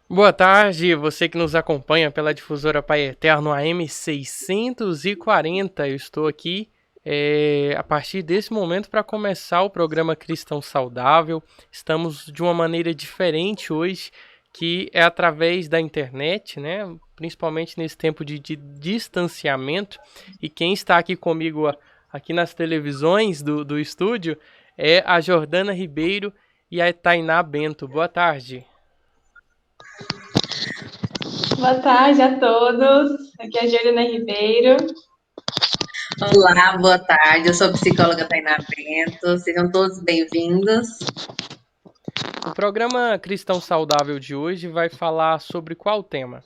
Boa tarde, você que nos acompanha pela difusora Pai Eterno AM 640. Eu estou aqui a partir desse momento para começar o programa Cristão Saudável. Estamos de uma maneira diferente hoje, que é através da internet, né? Principalmente nesse tempo de distanciamento. E quem está aqui comigo aqui nas televisões do estúdio é a Jordana Ribeiro e a Tainá Bento. Boa tarde. Boa tarde a todos. Aqui é a Juliana Ribeiro. Olá, boa tarde. Eu sou a psicóloga Tainá Bento. Sejam todos bem-vindos. O programa Cristão Saudável de hoje vai falar sobre qual tema?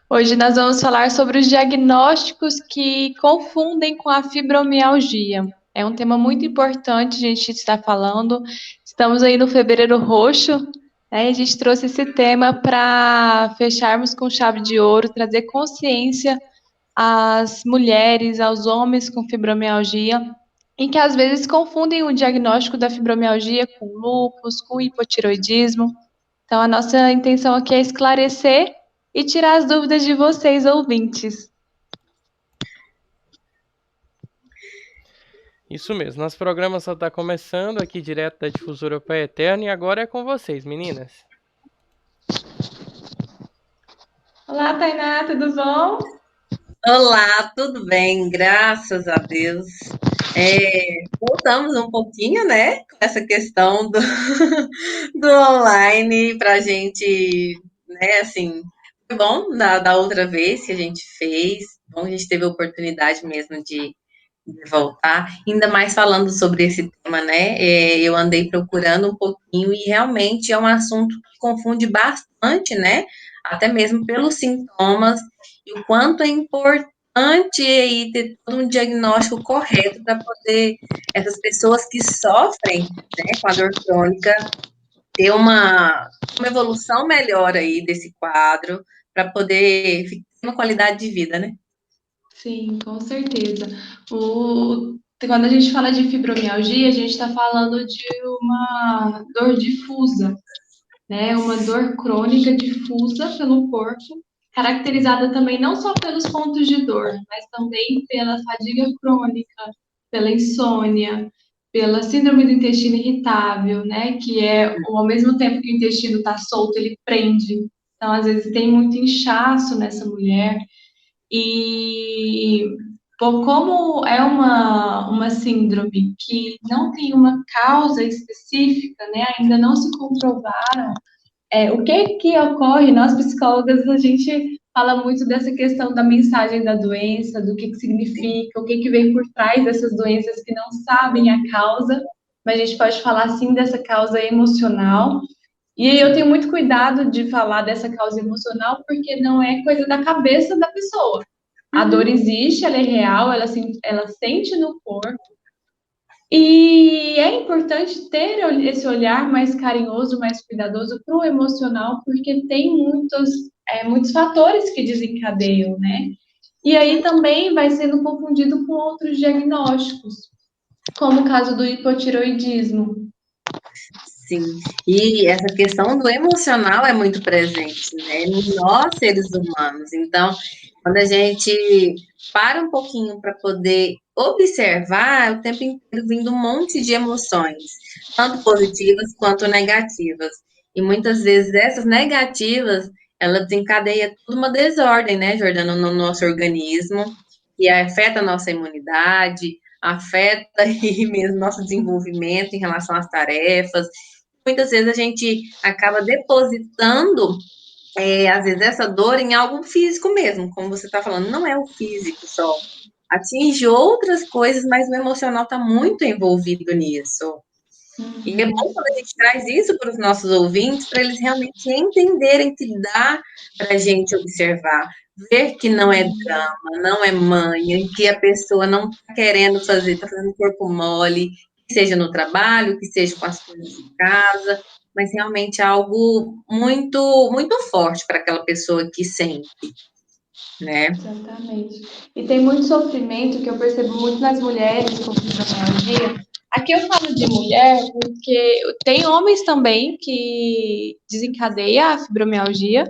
Hoje nós vamos falar sobre os diagnósticos que confundem com a fibromialgia. É um tema muito importante a gente estar falando. Estamos aí no Fevereiro Roxo, né? A gente trouxe esse tema para fecharmos com chave de ouro, trazer consciência às mulheres, aos homens com fibromialgia, e que às vezes confundem o diagnóstico da fibromialgia com lúpus, com hipotiroidismo. Então, a nossa intenção aqui é esclarecer e tirar as dúvidas de vocês, ouvintes. Isso mesmo, nosso programa só está começando aqui direto da difusora Pai Eterno e agora é com vocês, meninas. Olá, Tainá, tudo bom? Olá, tudo bem? Graças a Deus. Voltamos um pouquinho, né, com essa questão do, do online para a gente, né, assim, foi bom da outra vez que a gente fez, bom, a gente teve a oportunidade mesmo de voltar, ainda mais falando sobre esse tema, né? Eu andei procurando um pouquinho e realmente é um assunto que confunde bastante, né? Até mesmo pelos sintomas e o quanto é importante aí ter todo um diagnóstico correto para poder essas pessoas que sofrem, né, com a dor crônica ter uma evolução melhor aí desse quadro para poder ter uma qualidade de vida, né? Sim, com certeza. Quando a gente fala de fibromialgia, a gente está falando de uma dor difusa, né? Uma dor crônica difusa pelo corpo, caracterizada também não só pelos pontos de dor, mas também pela fadiga crônica, pela insônia, pela síndrome do intestino irritável, né? Que é ao mesmo tempo que o intestino está solto, ele prende. Então, às vezes, tem muito inchaço nessa mulher. E como é uma síndrome que não tem uma causa específica, né? Ainda não se comprovaram o que que ocorre, nós psicólogas, a gente fala muito dessa questão da mensagem da doença, do que significa, o que que vem por trás dessas doenças que não sabem a causa, mas a gente pode falar sim dessa causa emocional. E aí eu tenho muito cuidado de falar dessa causa emocional, porque não é coisa da cabeça da pessoa. A dor existe, ela é real, ela sente no corpo, e é importante ter esse olhar mais carinhoso, mais cuidadoso para o emocional, porque tem muitos fatores que desencadeiam, né? E aí também vai sendo confundido com outros diagnósticos, como o caso do hipotiroidismo. Sim, e essa questão do emocional é muito presente, né, em nós seres humanos. Então, quando a gente para um pouquinho para poder observar, o tempo inteiro vindo um monte de emoções, tanto positivas quanto negativas. E muitas vezes essas negativas, ela desencadeia toda uma desordem, né, Jordana, no nosso organismo, e afeta a nossa imunidade, afeta aí mesmo nosso desenvolvimento em relação às tarefas, muitas vezes a gente acaba depositando, às vezes, essa dor em algo físico mesmo, como você está falando, não é o físico só. Atinge outras coisas, mas o emocional está muito envolvido nisso. E é bom quando a gente traz isso para os nossos ouvintes, para eles realmente entenderem que dá para a gente observar, ver que não é drama, não é manha, que a pessoa não está querendo fazer, está fazendo corpo mole, que seja no trabalho, que seja com as coisas de casa, mas realmente é algo muito, muito forte para aquela pessoa que sente, né? Exatamente. E tem muito sofrimento que eu percebo muito nas mulheres com fibromialgia, Aqui eu falo de mulher porque tem homens também que desencadeiam a fibromialgia,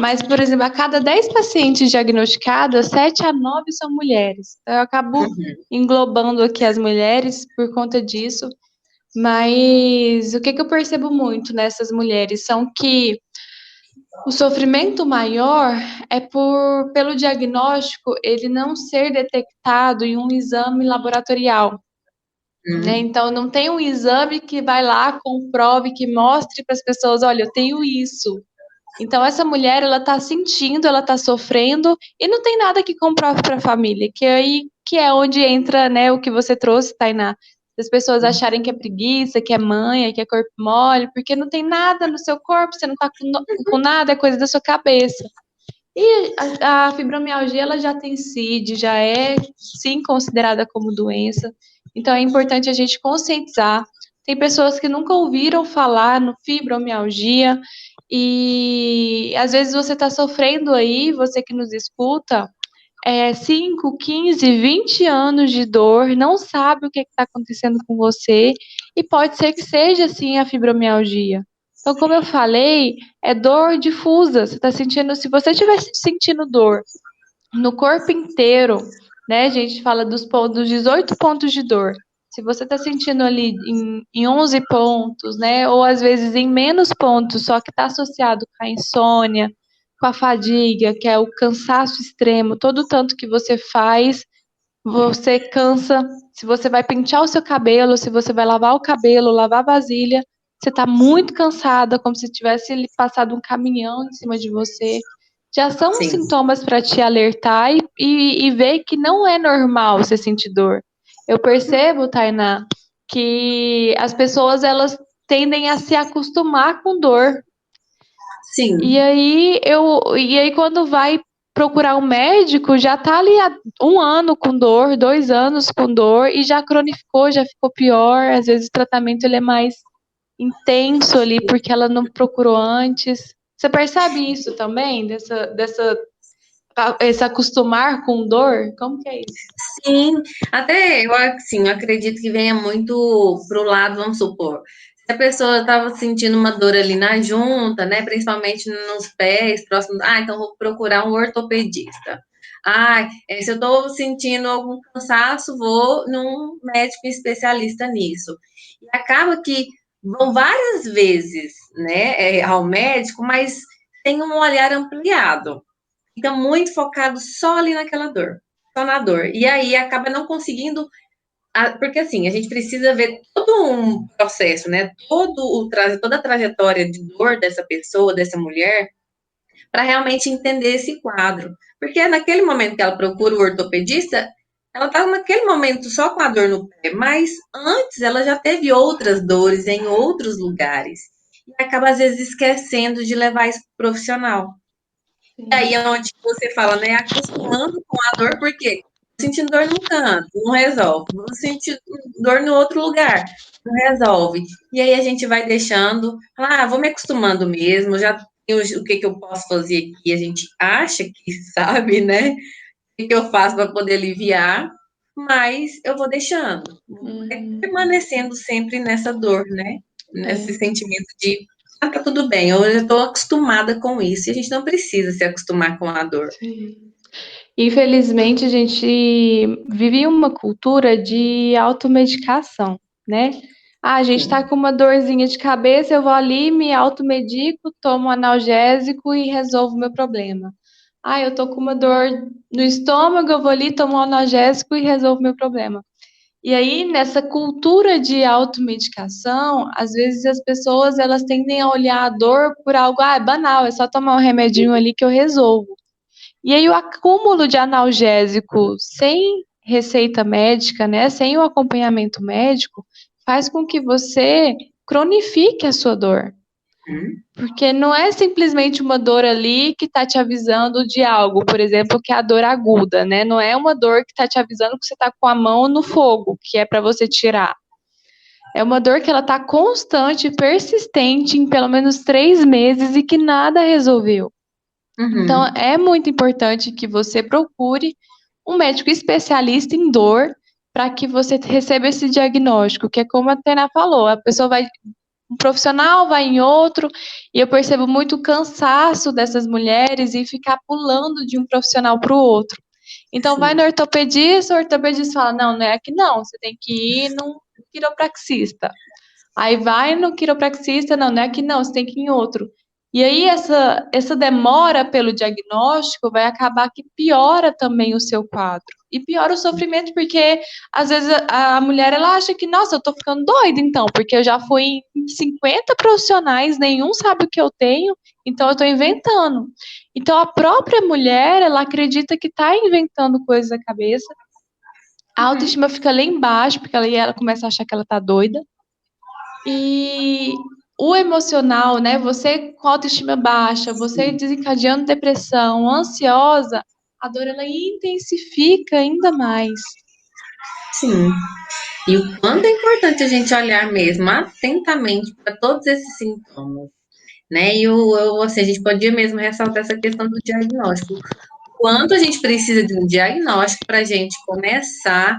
mas, por exemplo, a cada 10 pacientes diagnosticados, 7 a 9 são mulheres. Então, eu acabo englobando aqui as mulheres por conta disso, mas o que eu percebo muito nessas mulheres são que o sofrimento maior é pelo diagnóstico ele não ser detectado em um exame laboratorial. Né? Então, não tem um exame que vai lá, comprove, que mostre para as pessoas, olha, eu tenho isso. Então, essa mulher, ela está sentindo, ela está sofrendo, e não tem nada que comprove para a família, que aí que é onde entra, né, o que você trouxe, Tainá. As pessoas acharem que é preguiça, que é manha, que é corpo mole, porque não tem nada no seu corpo, você não está com nada, é coisa da sua cabeça. E a fibromialgia, ela já tem CID, já é, sim, considerada como doença. Então, é importante a gente conscientizar. Tem pessoas que nunca ouviram falar no fibromialgia e, às vezes, você está sofrendo aí, você que nos escuta, 5, 15, 20 anos de dor, não sabe o que está acontecendo com você e pode ser que seja, sim, a fibromialgia. Então, como eu falei, é dor difusa. Você está sentindo, se você estiver sentindo dor no corpo inteiro, né? A gente fala dos 18 pontos de dor. Se você está sentindo ali em 11 pontos, né? Ou às vezes em menos pontos, só que está associado com a insônia, com a fadiga, que é o cansaço extremo, todo o tanto que você faz, você cansa. Se você vai pentear o seu cabelo, se você vai lavar o cabelo, lavar a vasilha, você está muito cansada, como se tivesse passado um caminhão em cima de você. Já são Sim. sintomas para te alertar e ver que não é normal você sentir dor. Eu percebo, Tainá, que as pessoas elas tendem a se acostumar com dor. Sim. E aí quando vai procurar um médico, já tá ali há 1 ano com dor, 2 anos com dor, e já cronificou, já ficou pior. Às vezes o tratamento ele é mais intenso ali, porque ela não procurou antes. Você percebe isso também? Esse acostumar com dor? Como que é isso? Sim, até eu, assim, eu acredito que venha muito pro lado, vamos supor, se a pessoa estava sentindo uma dor ali na junta, né, principalmente nos pés, próximo, então vou procurar um ortopedista. Se eu estou sentindo algum cansaço, vou num médico especialista nisso. E acaba que vão várias vezes, né, ao médico, mas tem um olhar ampliado. Fica muito focado só ali naquela dor, só na dor. E aí acaba não conseguindo, porque assim, a gente precisa ver todo um processo, né? Toda a trajetória de dor dessa pessoa, dessa mulher, para realmente entender esse quadro. Porque naquele momento que ela procura o ortopedista, ela está naquele momento só com a dor no pé, mas antes ela já teve outras dores em outros lugares. E acaba, às vezes, esquecendo de levar isso para o profissional. E aí é onde você fala, né? Acostumando com a dor, porque sentindo dor num canto, não resolve. Vou sentir dor no outro lugar, não resolve. E aí a gente vai deixando, vou me acostumando mesmo, já tenho o que eu posso fazer aqui. A gente acha que sabe, né? O que eu faço para poder aliviar, mas eu vou deixando, permanecendo sempre nessa dor, né? Nesse sentimento de tá tudo bem, eu já estou acostumada com isso, e a gente não precisa se acostumar com a dor. Sim. Infelizmente, a gente vive uma cultura de automedicação, né? A gente tá com uma dorzinha de cabeça, eu vou ali, me automedico, tomo um analgésico e resolvo o meu problema. Eu tô com uma dor no estômago, eu vou ali, tomo um analgésico e resolvo o meu problema. E aí, nessa cultura de automedicação, às vezes as pessoas elas tendem a olhar a dor por algo, é banal, é só tomar um remedinho ali que eu resolvo. E aí o acúmulo de analgésico sem receita médica, né, sem o acompanhamento médico, faz com que você cronifique a sua dor. Porque não é simplesmente uma dor ali que está te avisando de algo, por exemplo, que é a dor aguda, né? Não é uma dor que está te avisando que você está com a mão no fogo, que é para você tirar. É uma dor que ela está constante, persistente, em pelo menos 3 meses e que nada resolveu. Então, é muito importante que você procure um médico especialista em dor para que você receba esse diagnóstico, que é como a Tainá falou, a pessoa vai, um profissional vai em outro, e eu percebo muito o cansaço dessas mulheres e ficar pulando de um profissional para o outro. Então, vai Sim. no ortopedista, o ortopedista fala, não, não é aqui não, você tem que ir num quiropraxista. Aí vai no quiropraxista, não, não é aqui não, você tem que ir em outro. E aí essa demora pelo diagnóstico vai acabar que piora também o seu quadro. E piora o sofrimento, porque às vezes a mulher ela acha que, nossa, eu tô ficando doida então, porque eu já fui em 50 profissionais, nenhum sabe o que eu tenho, então eu tô inventando. Então a própria mulher, ela acredita que tá inventando coisas na cabeça. A autoestima fica lá embaixo, porque ela começa a achar que ela tá doida. E o emocional, né? Você com autoestima baixa, você desencadeando depressão, ansiosa, a dor ela intensifica ainda mais. Sim. E o quanto é importante a gente olhar mesmo atentamente para todos esses sintomas, né? E assim, a gente podia mesmo ressaltar essa questão do diagnóstico. Quanto a gente precisa de um diagnóstico para a gente começar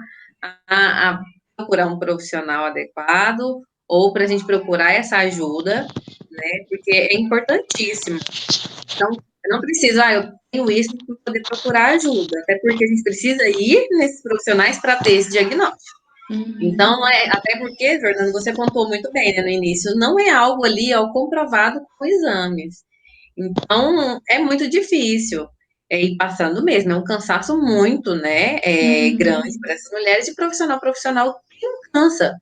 a procurar um profissional adequado ou para a gente procurar essa ajuda, né? Porque é importantíssimo. Então, eu não preciso, eu tenho isso para poder procurar ajuda, até porque a gente precisa ir nesses profissionais para ter esse diagnóstico. Então, até porque, Fernando, você pontuou muito bem, né, no início, não é algo ali, comprovado com exames. Então, é muito difícil ir passando mesmo, é um cansaço muito, né, grande para essas mulheres, e profissional que não cansa,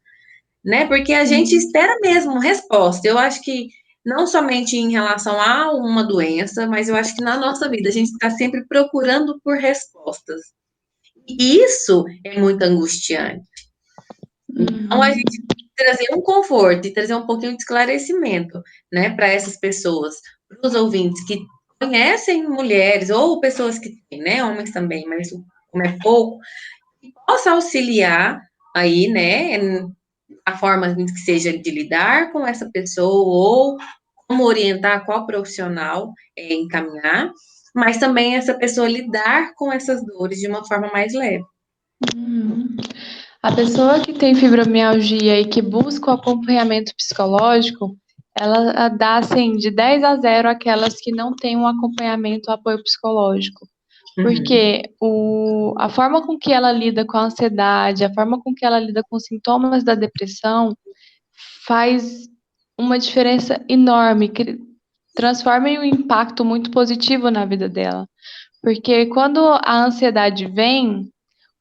né, porque a gente espera mesmo resposta. Eu acho que não somente em relação a uma doença, mas eu acho que na nossa vida a gente está sempre procurando por respostas. E isso é muito angustiante. Então, a gente trazer um conforto e trazer um pouquinho de esclarecimento, né, para essas pessoas, para os ouvintes que conhecem mulheres, ou pessoas que têm, né, homens também, mas como é pouco, que possa auxiliar aí, né, a forma que seja de lidar com essa pessoa, ou como orientar qual profissional encaminhar, mas também essa pessoa lidar com essas dores de uma forma mais leve. A pessoa que tem fibromialgia e que busca o acompanhamento psicológico, ela dá assim de 10 a 0 aquelas que não têm um acompanhamento, apoio psicológico. Porque a forma com que ela lida com a ansiedade, a forma com que ela lida com os sintomas da depressão, faz uma diferença enorme, que transforma em um impacto muito positivo na vida dela. Porque quando a ansiedade vem,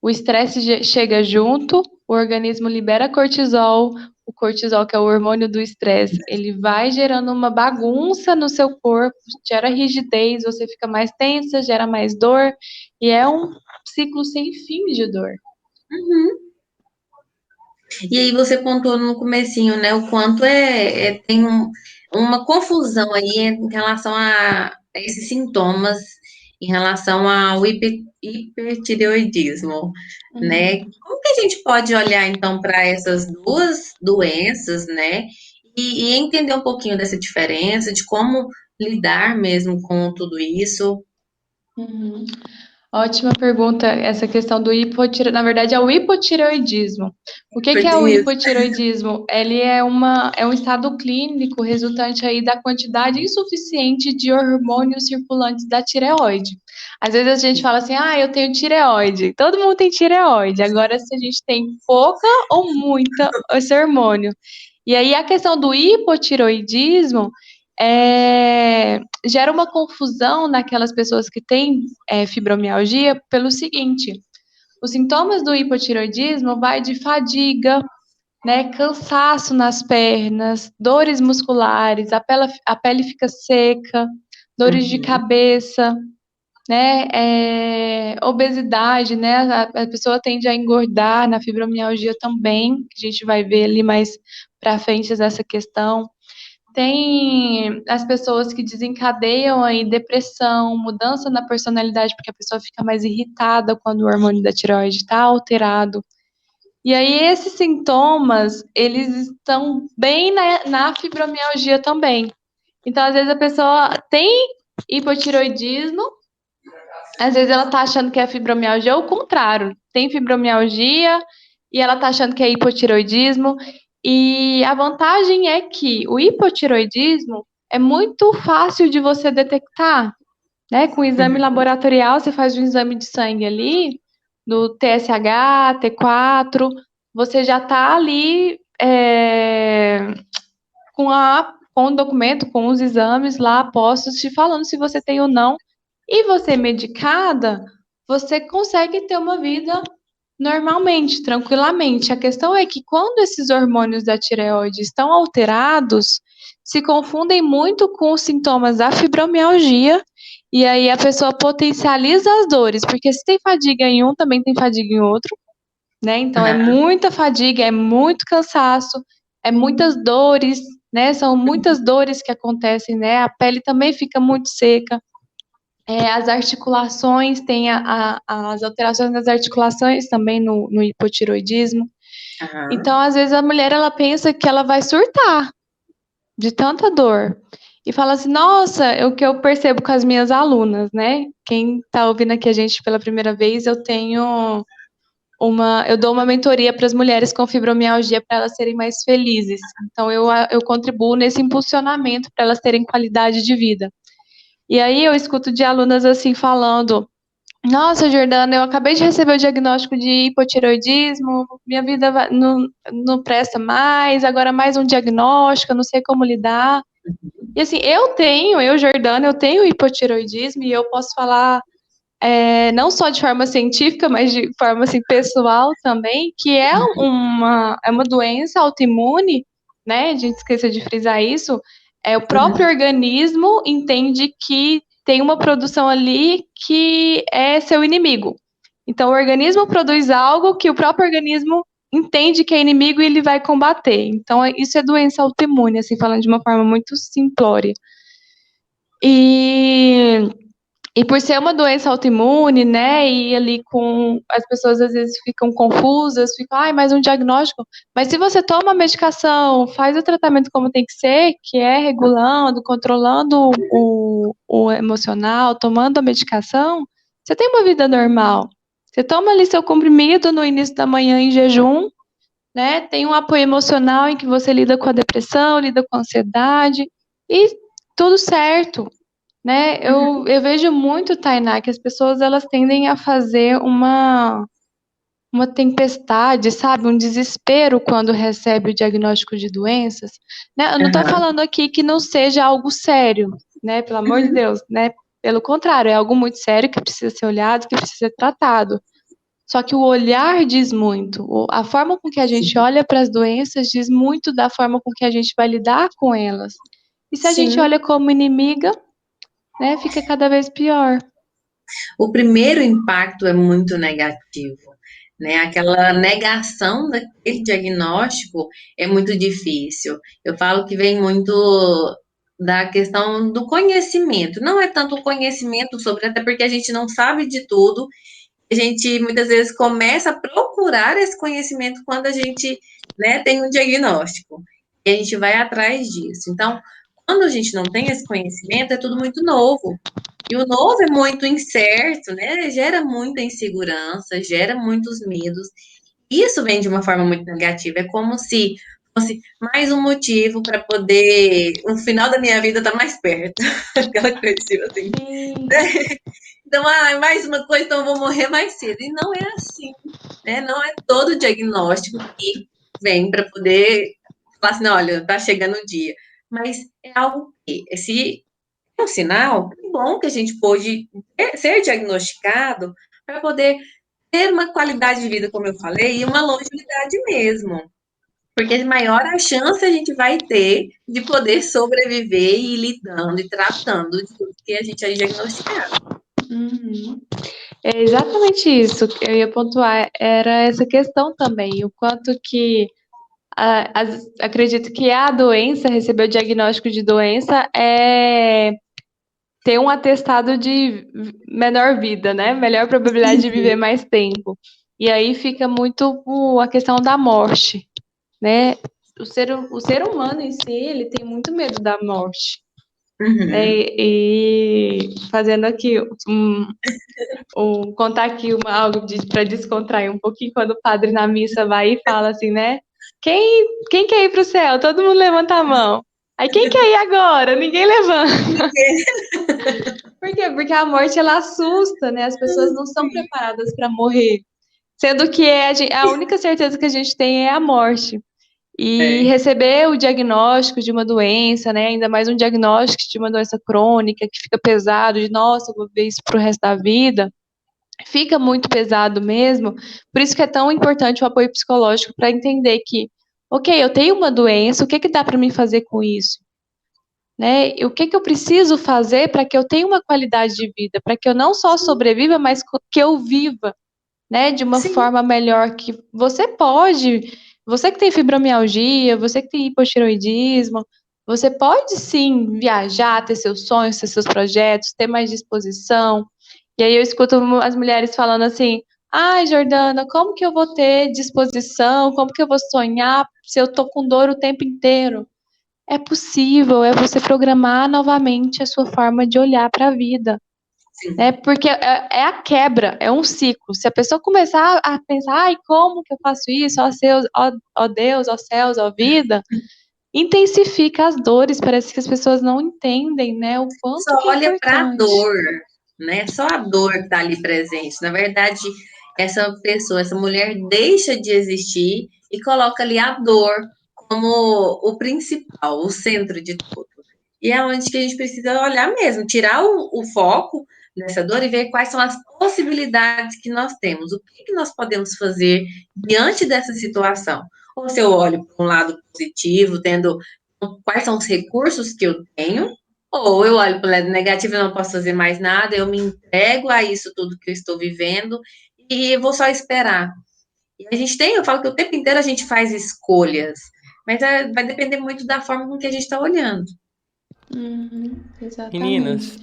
o estresse chega junto, o organismo libera cortisol, o cortisol, que é o hormônio do estresse, ele vai gerando uma bagunça no seu corpo, gera rigidez, você fica mais tensa, gera mais dor, e é um ciclo sem fim de dor. E aí você pontuou no comecinho, né, o quanto tem uma confusão aí em relação a esses sintomas, em relação ao hipertireoidismo, né? Como que a gente pode olhar, então, para essas duas doenças, né, e entender um pouquinho dessa diferença, de como lidar mesmo com tudo isso? Ótima pergunta, essa questão do hipotireoidismo. Na verdade, é o hipotireoidismo. O que é o hipotireoidismo? Ele é um estado clínico resultante aí da quantidade insuficiente de hormônios circulantes da tireoide. Às vezes a gente fala assim, eu tenho tireoide. Todo mundo tem tireoide. Agora, se a gente tem pouca ou muita esse hormônio. E aí, a questão do hipotireoidismo gera uma confusão naquelas pessoas que têm fibromialgia pelo seguinte: os sintomas do hipotireoidismo vai de fadiga, né, cansaço nas pernas, dores musculares, a pele fica seca, dores de cabeça, né, obesidade, né, a pessoa tende a engordar na fibromialgia também, a gente vai ver ali mais para frente essa questão. Tem as pessoas que desencadeiam aí depressão, mudança na personalidade, porque a pessoa fica mais irritada quando o hormônio da tireoide está alterado. E aí esses sintomas, eles estão bem na fibromialgia também. Então, às vezes a pessoa tem hipotireoidismo, às vezes ela tá achando que é fibromialgia, ou o contrário, tem fibromialgia e ela tá achando que é hipotireoidismo. E a vantagem é que o hipotireoidismo é muito fácil de você detectar, né? Com o exame laboratorial, você faz um exame de sangue ali, do TSH, T4, você já tá ali com o documento, com os exames lá postos, te falando se você tem ou não. E você medicada, você consegue ter uma vida normalmente, tranquilamente. A questão é que quando esses hormônios da tireoide estão alterados, se confundem muito com os sintomas da fibromialgia, e aí a pessoa potencializa as dores, porque se tem fadiga em um, também tem fadiga em outro, né? Então é muita fadiga, é muito cansaço, é muitas dores, né? São muitas dores que acontecem, né? A pele também fica muito seca. As articulações, tem as alterações das articulações também no hipotiroidismo. Então, às vezes, a mulher ela pensa que ela vai surtar de tanta dor. E fala assim, nossa, é o que eu percebo com as minhas alunas, né? Quem está ouvindo aqui a gente pela primeira vez, eu dou uma mentoria para as mulheres com fibromialgia para elas serem mais felizes. Então, eu contribuo nesse impulsionamento para elas terem qualidade de vida. E aí eu escuto de alunas assim falando: nossa, Jordana, eu acabei de receber o diagnóstico de hipotireoidismo, minha vida não presta mais, agora mais um diagnóstico, eu não sei como lidar. E assim, Jordana, eu tenho hipotireoidismo e eu posso falar não só de forma científica, mas de forma assim, pessoal também, que é uma doença autoimune, né? A gente esqueceu de frisar isso. O próprio organismo entende que tem uma produção ali que é seu inimigo. Então, o organismo produz algo que o próprio organismo entende que é inimigo e ele vai combater. Então, isso é doença autoimune, assim, falando de uma forma muito simplória. E por ser uma doença autoimune, né, e ali as pessoas às vezes ficam confusas, ficam, mais um diagnóstico. Mas se você toma a medicação, faz o tratamento como tem que ser, que é regulando, controlando o emocional, tomando a medicação, você tem uma vida normal. Você toma ali seu comprimido no início da manhã em jejum, né, tem um apoio emocional em que você lida com a depressão, lida com a ansiedade, e tudo certo. Né? Eu vejo muito, Tainá, que as pessoas elas tendem a fazer uma tempestade, sabe? Um desespero quando recebe o diagnóstico de doenças. Né? Eu não estou falando aqui que não seja algo sério, né? Pelo amor de Deus, né? Pelo contrário, é algo muito sério que precisa ser olhado, que precisa ser tratado. Só que o olhar diz muito. A forma com que a gente olha para as doenças diz muito da forma com que a gente vai lidar com elas. E se a gente olha como inimiga, né, fica cada vez pior. O primeiro impacto é muito negativo, né? Aquela negação daquele diagnóstico é muito difícil. Eu falo que vem muito da questão do conhecimento. Não é tanto o conhecimento sobre, até porque a gente não sabe de tudo. A gente muitas vezes começa a procurar esse conhecimento quando a gente, né, tem um diagnóstico. E a gente vai atrás disso. Então, quando a gente não tem esse conhecimento, é tudo muito novo. E o novo é muito incerto, né? Gera muita insegurança, gera muitos medos. Isso vem de uma forma muito negativa. É como se fosse mais um motivo para poder, no final da minha vida, estar mais perto. Aquela coisa assim. Então, mais uma coisa, então eu vou morrer mais cedo. E não é assim, né? Não é todo diagnóstico que vem para poder falar assim, olha, tá chegando o dia. Mas é algo que, se é um sinal, é bom que a gente pôde ser diagnosticado para poder ter uma qualidade de vida, como eu falei, e uma longevidade mesmo. Porque maior a chance a gente vai ter de poder sobreviver e ir lidando e tratando de tudo que a gente é diagnosticado. É exatamente isso que eu ia pontuar, era essa questão também, o quanto que acredito que a doença, receber o diagnóstico de doença é ter um atestado de menor vida, né? Melhor probabilidade de viver mais tempo. E aí fica muito a questão da morte, né? O ser humano em si, ele tem muito medo da morte. E fazendo aqui contar aqui algo para descontrair um pouquinho, quando o padre na missa vai e fala assim, né? Quem quer ir para o céu? Todo mundo levanta a mão. Aí quem quer ir agora? Ninguém levanta. Por quê? Porque a morte, ela assusta, né? As pessoas não estão preparadas para morrer. Sendo que a única certeza que a gente tem é a morte. E receber o diagnóstico de uma doença, né? Ainda mais um diagnóstico de uma doença crônica, que fica pesado, de nossa, eu vou ver isso pro resto da vida. Fica muito pesado mesmo. Por isso que é tão importante o apoio psicológico, para entender que, ok, eu tenho uma doença, o que dá para mim fazer com isso? Né? E o que eu preciso fazer para que eu tenha uma qualidade de vida, para que eu não só sobreviva, mas que eu viva, né, de uma forma melhor, que você que tem fibromialgia, você que tem hipotireoidismo, você pode sim viajar, ter seus sonhos, ter seus projetos, ter mais disposição. E aí eu escuto as mulheres falando assim, ai, Jordana, como que eu vou ter disposição, como que eu vou sonhar se eu tô com dor o tempo inteiro? É possível, é você programar novamente a sua forma de olhar para a vida. Né? Porque é a quebra, é um ciclo. Se a pessoa começar a pensar, ai, como que eu faço isso? Ó Deus, ó céus, ó vida, intensifica as dores. Parece que as pessoas não entendem, né, o quanto Só que é olha para a importante. dor, né? Só a dor que está ali presente. Na verdade, essa pessoa, essa mulher deixa de existir e coloca ali a dor como o principal, o centro de tudo. E é onde que a gente precisa olhar mesmo, tirar o foco dessa dor e ver quais são as possibilidades que nós temos, o que nós podemos fazer diante dessa situação. Ou se eu olho para um lado positivo, tendo quais são os recursos que eu tenho, ou eu olho para o lado negativo, eu não posso fazer mais nada, eu me entrego a isso tudo que eu estou vivendo e vou só esperar. E a gente eu falo que o tempo inteiro a gente faz escolhas, mas vai depender muito da forma com que a gente está olhando. Exatamente. Meninas,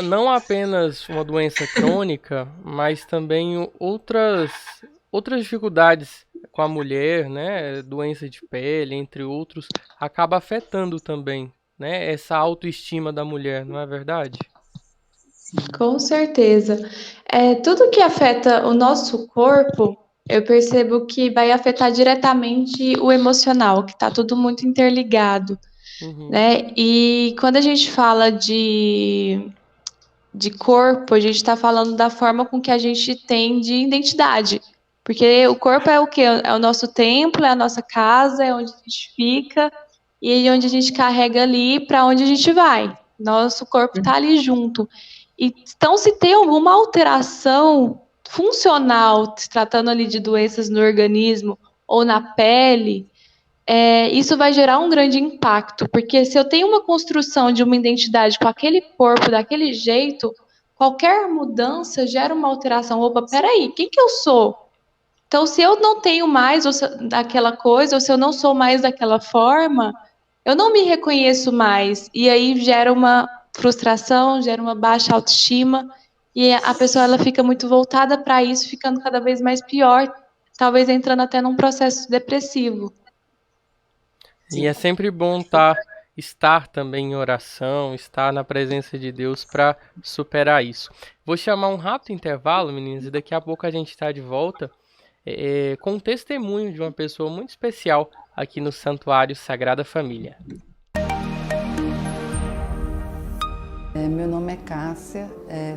não apenas uma doença crônica, mas também outras dificuldades com a mulher, né? Doença de pele, entre outros, acaba afetando também, né? Essa autoestima da mulher, não é verdade? Com certeza. Tudo que afeta o nosso corpo, eu percebo que vai afetar diretamente o emocional, que está tudo muito interligado, né? E quando a gente fala de corpo, a gente está falando da forma com que a gente tem de identidade. Porque o corpo é o quê? É o nosso templo, é a nossa casa, é onde a gente fica e onde a gente carrega ali para onde a gente vai. Nosso corpo está ali junto. Então, se tem alguma alteração funcional, se tratando ali de doenças no organismo ou na pele, isso vai gerar um grande impacto, porque se eu tenho uma construção de uma identidade com aquele corpo, daquele jeito, qualquer mudança gera uma alteração. Opa, peraí, quem que eu sou? Então, se eu não tenho mais daquela coisa, ou se eu não sou mais daquela forma, eu não me reconheço mais. E aí gera uma frustração, gera uma baixa autoestima, e a pessoa ela fica muito voltada para isso, ficando cada vez mais pior, talvez entrando até num processo depressivo. E é sempre bom estar também em oração, estar na presença de Deus para superar isso. Vou chamar um rápido intervalo, meninas, e daqui a pouco a gente está de volta com um testemunho de uma pessoa muito especial aqui no Santuário Sagrada Família. Meu nome é Cássia,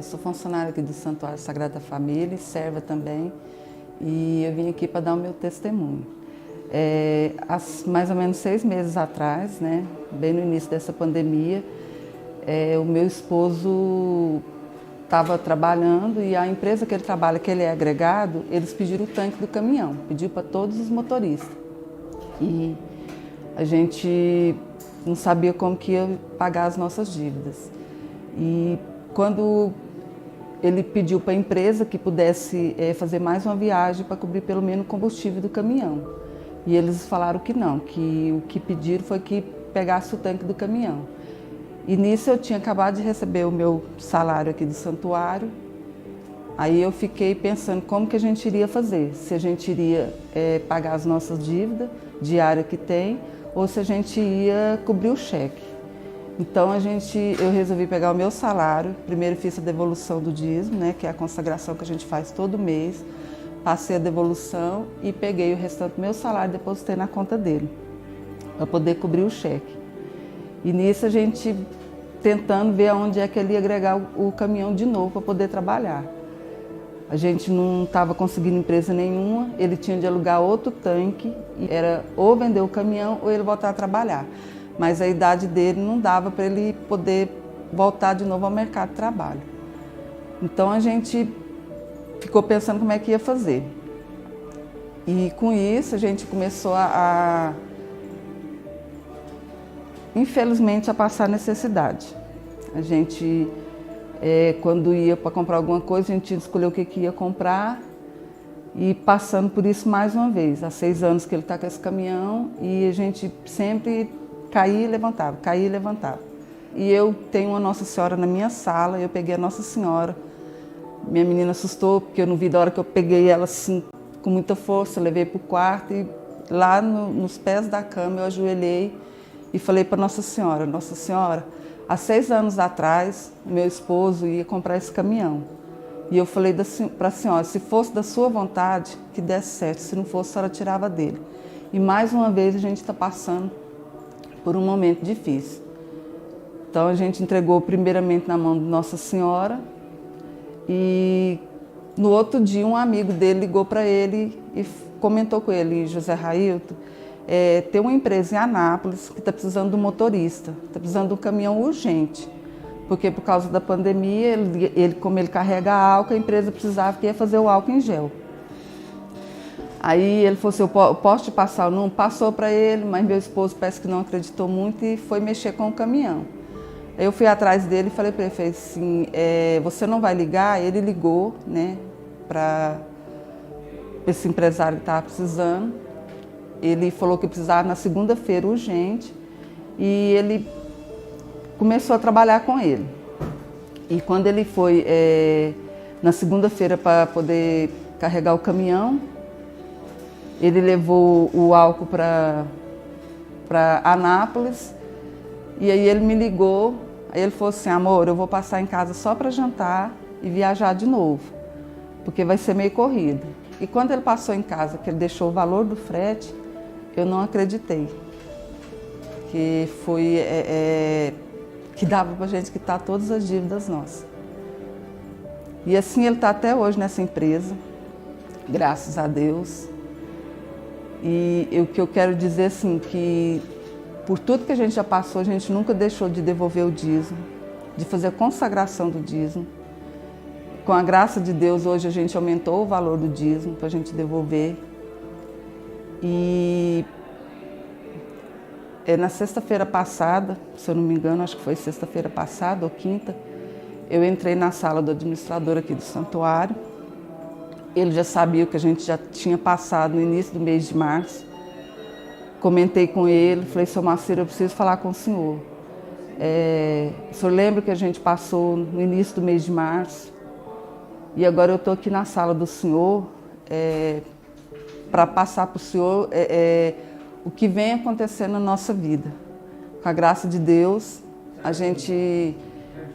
sou funcionária aqui do Santuário Sagrada Família e serva também, e eu vim aqui para dar o meu testemunho. Há mais ou menos 6 meses atrás, né, bem no início dessa pandemia, o meu esposo estava trabalhando e a empresa que ele trabalha, que ele é agregado, eles pediram o tanque do caminhão, pediu para todos os motoristas. E a gente não sabia como que ia pagar as nossas dívidas. E quando ele pediu para a empresa que pudesse fazer mais uma viagem para cobrir pelo menos o combustível do caminhão. E eles falaram que não, que o que pediram foi que pegasse o tanque do caminhão. E nisso eu tinha acabado de receber o meu salário aqui do santuário. Aí eu fiquei pensando como que a gente iria fazer. Se a gente iria pagar as nossas dívidas diárias que tem, ou se a gente ia cobrir o cheque. Então eu resolvi pegar o meu salário, primeiro fiz a devolução do dízimo, né, que é a consagração que a gente faz todo mês, passei a devolução e peguei o restante do meu salário e depositei na conta dele, para poder cobrir o cheque. E nisso a gente tentando ver aonde é que ele ia agregar o caminhão de novo para poder trabalhar. A gente não estava conseguindo empresa nenhuma, ele tinha de alugar outro tanque, e era ou vender o caminhão ou ele voltar a trabalhar. Mas a idade dele não dava para ele poder voltar de novo ao mercado de trabalho. Então a gente ficou pensando como é que ia fazer. E com isso a gente começou infelizmente, a passar necessidade. A gente, quando ia para comprar alguma coisa, a gente tinha que escolher o que ia comprar e passando por isso mais uma vez. Há 6 anos que ele está com esse caminhão e a gente sempre caía e levantava, caía e levantava. E eu tenho uma Nossa Senhora na minha sala, eu peguei a Nossa Senhora. Minha menina assustou, porque eu não vi da hora que eu peguei ela assim, com muita força, levei para o quarto e lá nos pés da cama eu ajoelhei e falei para Nossa Senhora, há 6 anos atrás, meu esposo ia comprar esse caminhão. E eu falei para a senhora, se fosse da sua vontade, que desse certo, se não fosse, a senhora tirava dele. E mais uma vez a gente está passando por um momento difícil. Então a gente entregou primeiramente na mão de Nossa Senhora e no outro dia um amigo dele ligou para ele e comentou com ele, José Railton, tem uma empresa em Anápolis que está precisando de um motorista, está precisando de um caminhão urgente, porque por causa da pandemia, como ele carrega álcool, a empresa precisava que ia fazer o álcool em gel. Aí ele falou assim, eu posso te passar? Não passou para ele, mas meu esposo parece que não acreditou muito e foi mexer com o caminhão. Aí eu fui atrás dele e falei para ele, assim, você não vai ligar? Ele ligou, né, para esse empresário que estava precisando. Ele falou que precisava na segunda-feira urgente e ele começou a trabalhar com ele. E quando ele foi na segunda-feira para poder carregar o caminhão, ele levou o álcool para Anápolis e aí ele me ligou, aí ele falou assim, amor, eu vou passar em casa só para jantar e viajar de novo, porque vai ser meio corrido. E quando ele passou em casa, que ele deixou o valor do frete, eu não acreditei, que foi que dava para a gente quitar todas as dívidas nossas. E assim ele está até hoje nessa empresa, graças a Deus. E o que eu quero dizer assim, que por tudo que a gente já passou, a gente nunca deixou de devolver o dízimo, de fazer a consagração do dízimo. Com a graça de Deus, hoje a gente aumentou o valor do dízimo para a gente devolver. E na sexta-feira passada, se eu não me engano, acho que foi sexta-feira passada ou quinta, eu entrei na sala do administrador aqui do santuário. Ele já sabia o que a gente já tinha passado no início do mês de março. Comentei com ele, falei, seu Marcelo, eu preciso falar com o senhor. O senhor lembra que a gente passou no início do mês de março? E agora eu estou aqui na sala do senhor para passar para o senhor o que vem acontecendo na nossa vida. Com a graça de Deus, a gente,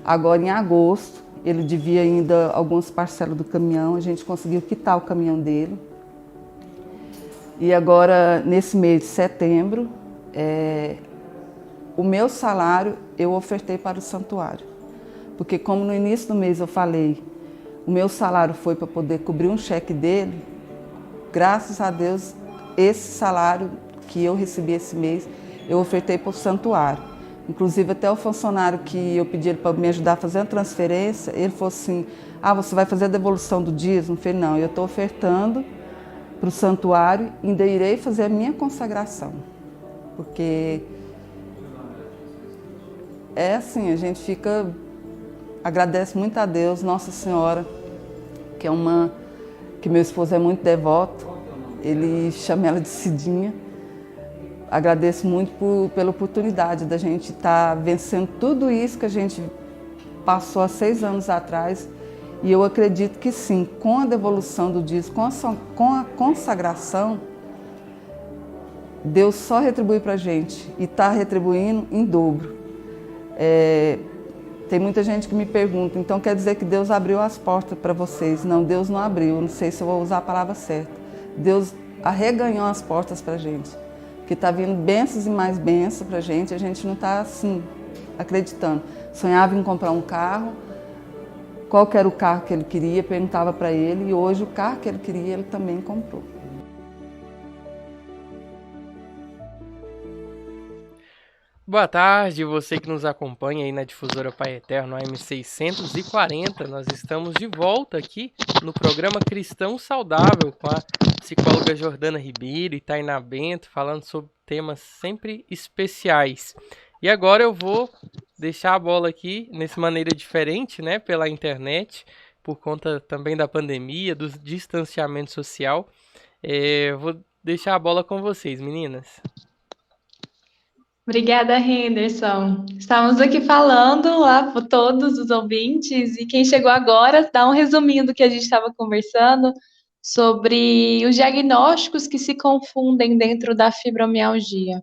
agora em agosto, ele devia ainda algumas parcelas do caminhão, a gente conseguiu quitar o caminhão dele. E agora, nesse mês de setembro, o meu salário eu ofertei para o santuário. Porque como no início do mês eu falei, o meu salário foi para poder cobrir um cheque dele, graças a Deus, esse salário que eu recebi esse mês, eu ofertei para o santuário. Inclusive até o funcionário que eu pedi ele para me ajudar a fazer a transferência, ele falou assim, você vai fazer a devolução do dízimo? Eu falei, não, eu estou ofertando para o santuário e ainda irei fazer a minha consagração. Porque assim, a gente agradece muito a Deus, Nossa Senhora, que meu esposo é muito devoto, ele chama ela de Cidinha. Agradeço muito pela oportunidade da gente estar vencendo tudo isso que a gente passou há 6 anos atrás. E eu acredito que sim, com a devolução do dízimo, com a consagração, Deus só retribui para a gente e está retribuindo em dobro. Tem muita gente que me pergunta, então quer dizer que Deus abriu as portas para vocês? Não, Deus não abriu, não sei se eu vou usar a palavra certa. Deus arreganhou as portas para a gente, que está vindo bênçãos e mais bênçãos para a gente não está assim, acreditando. Sonhava em comprar um carro, qual que era o carro que ele queria, perguntava para ele, e hoje o carro que ele queria ele também comprou. Boa tarde, você que nos acompanha aí na Difusora Pai Eterno AM 640. Nós estamos de volta aqui no programa Cristão Saudável com a psicóloga Jordana Ribeiro e Tainá Bento, falando sobre temas sempre especiais. E agora eu vou deixar a bola aqui, nessa maneira diferente, né, pela internet, por conta também da pandemia, do distanciamento social. Vou deixar a bola com vocês, meninas. Obrigada, Henderson. Estávamos aqui falando lá para todos os ouvintes e quem chegou agora, dá um resuminho do que a gente estava conversando sobre os diagnósticos que se confundem dentro da fibromialgia.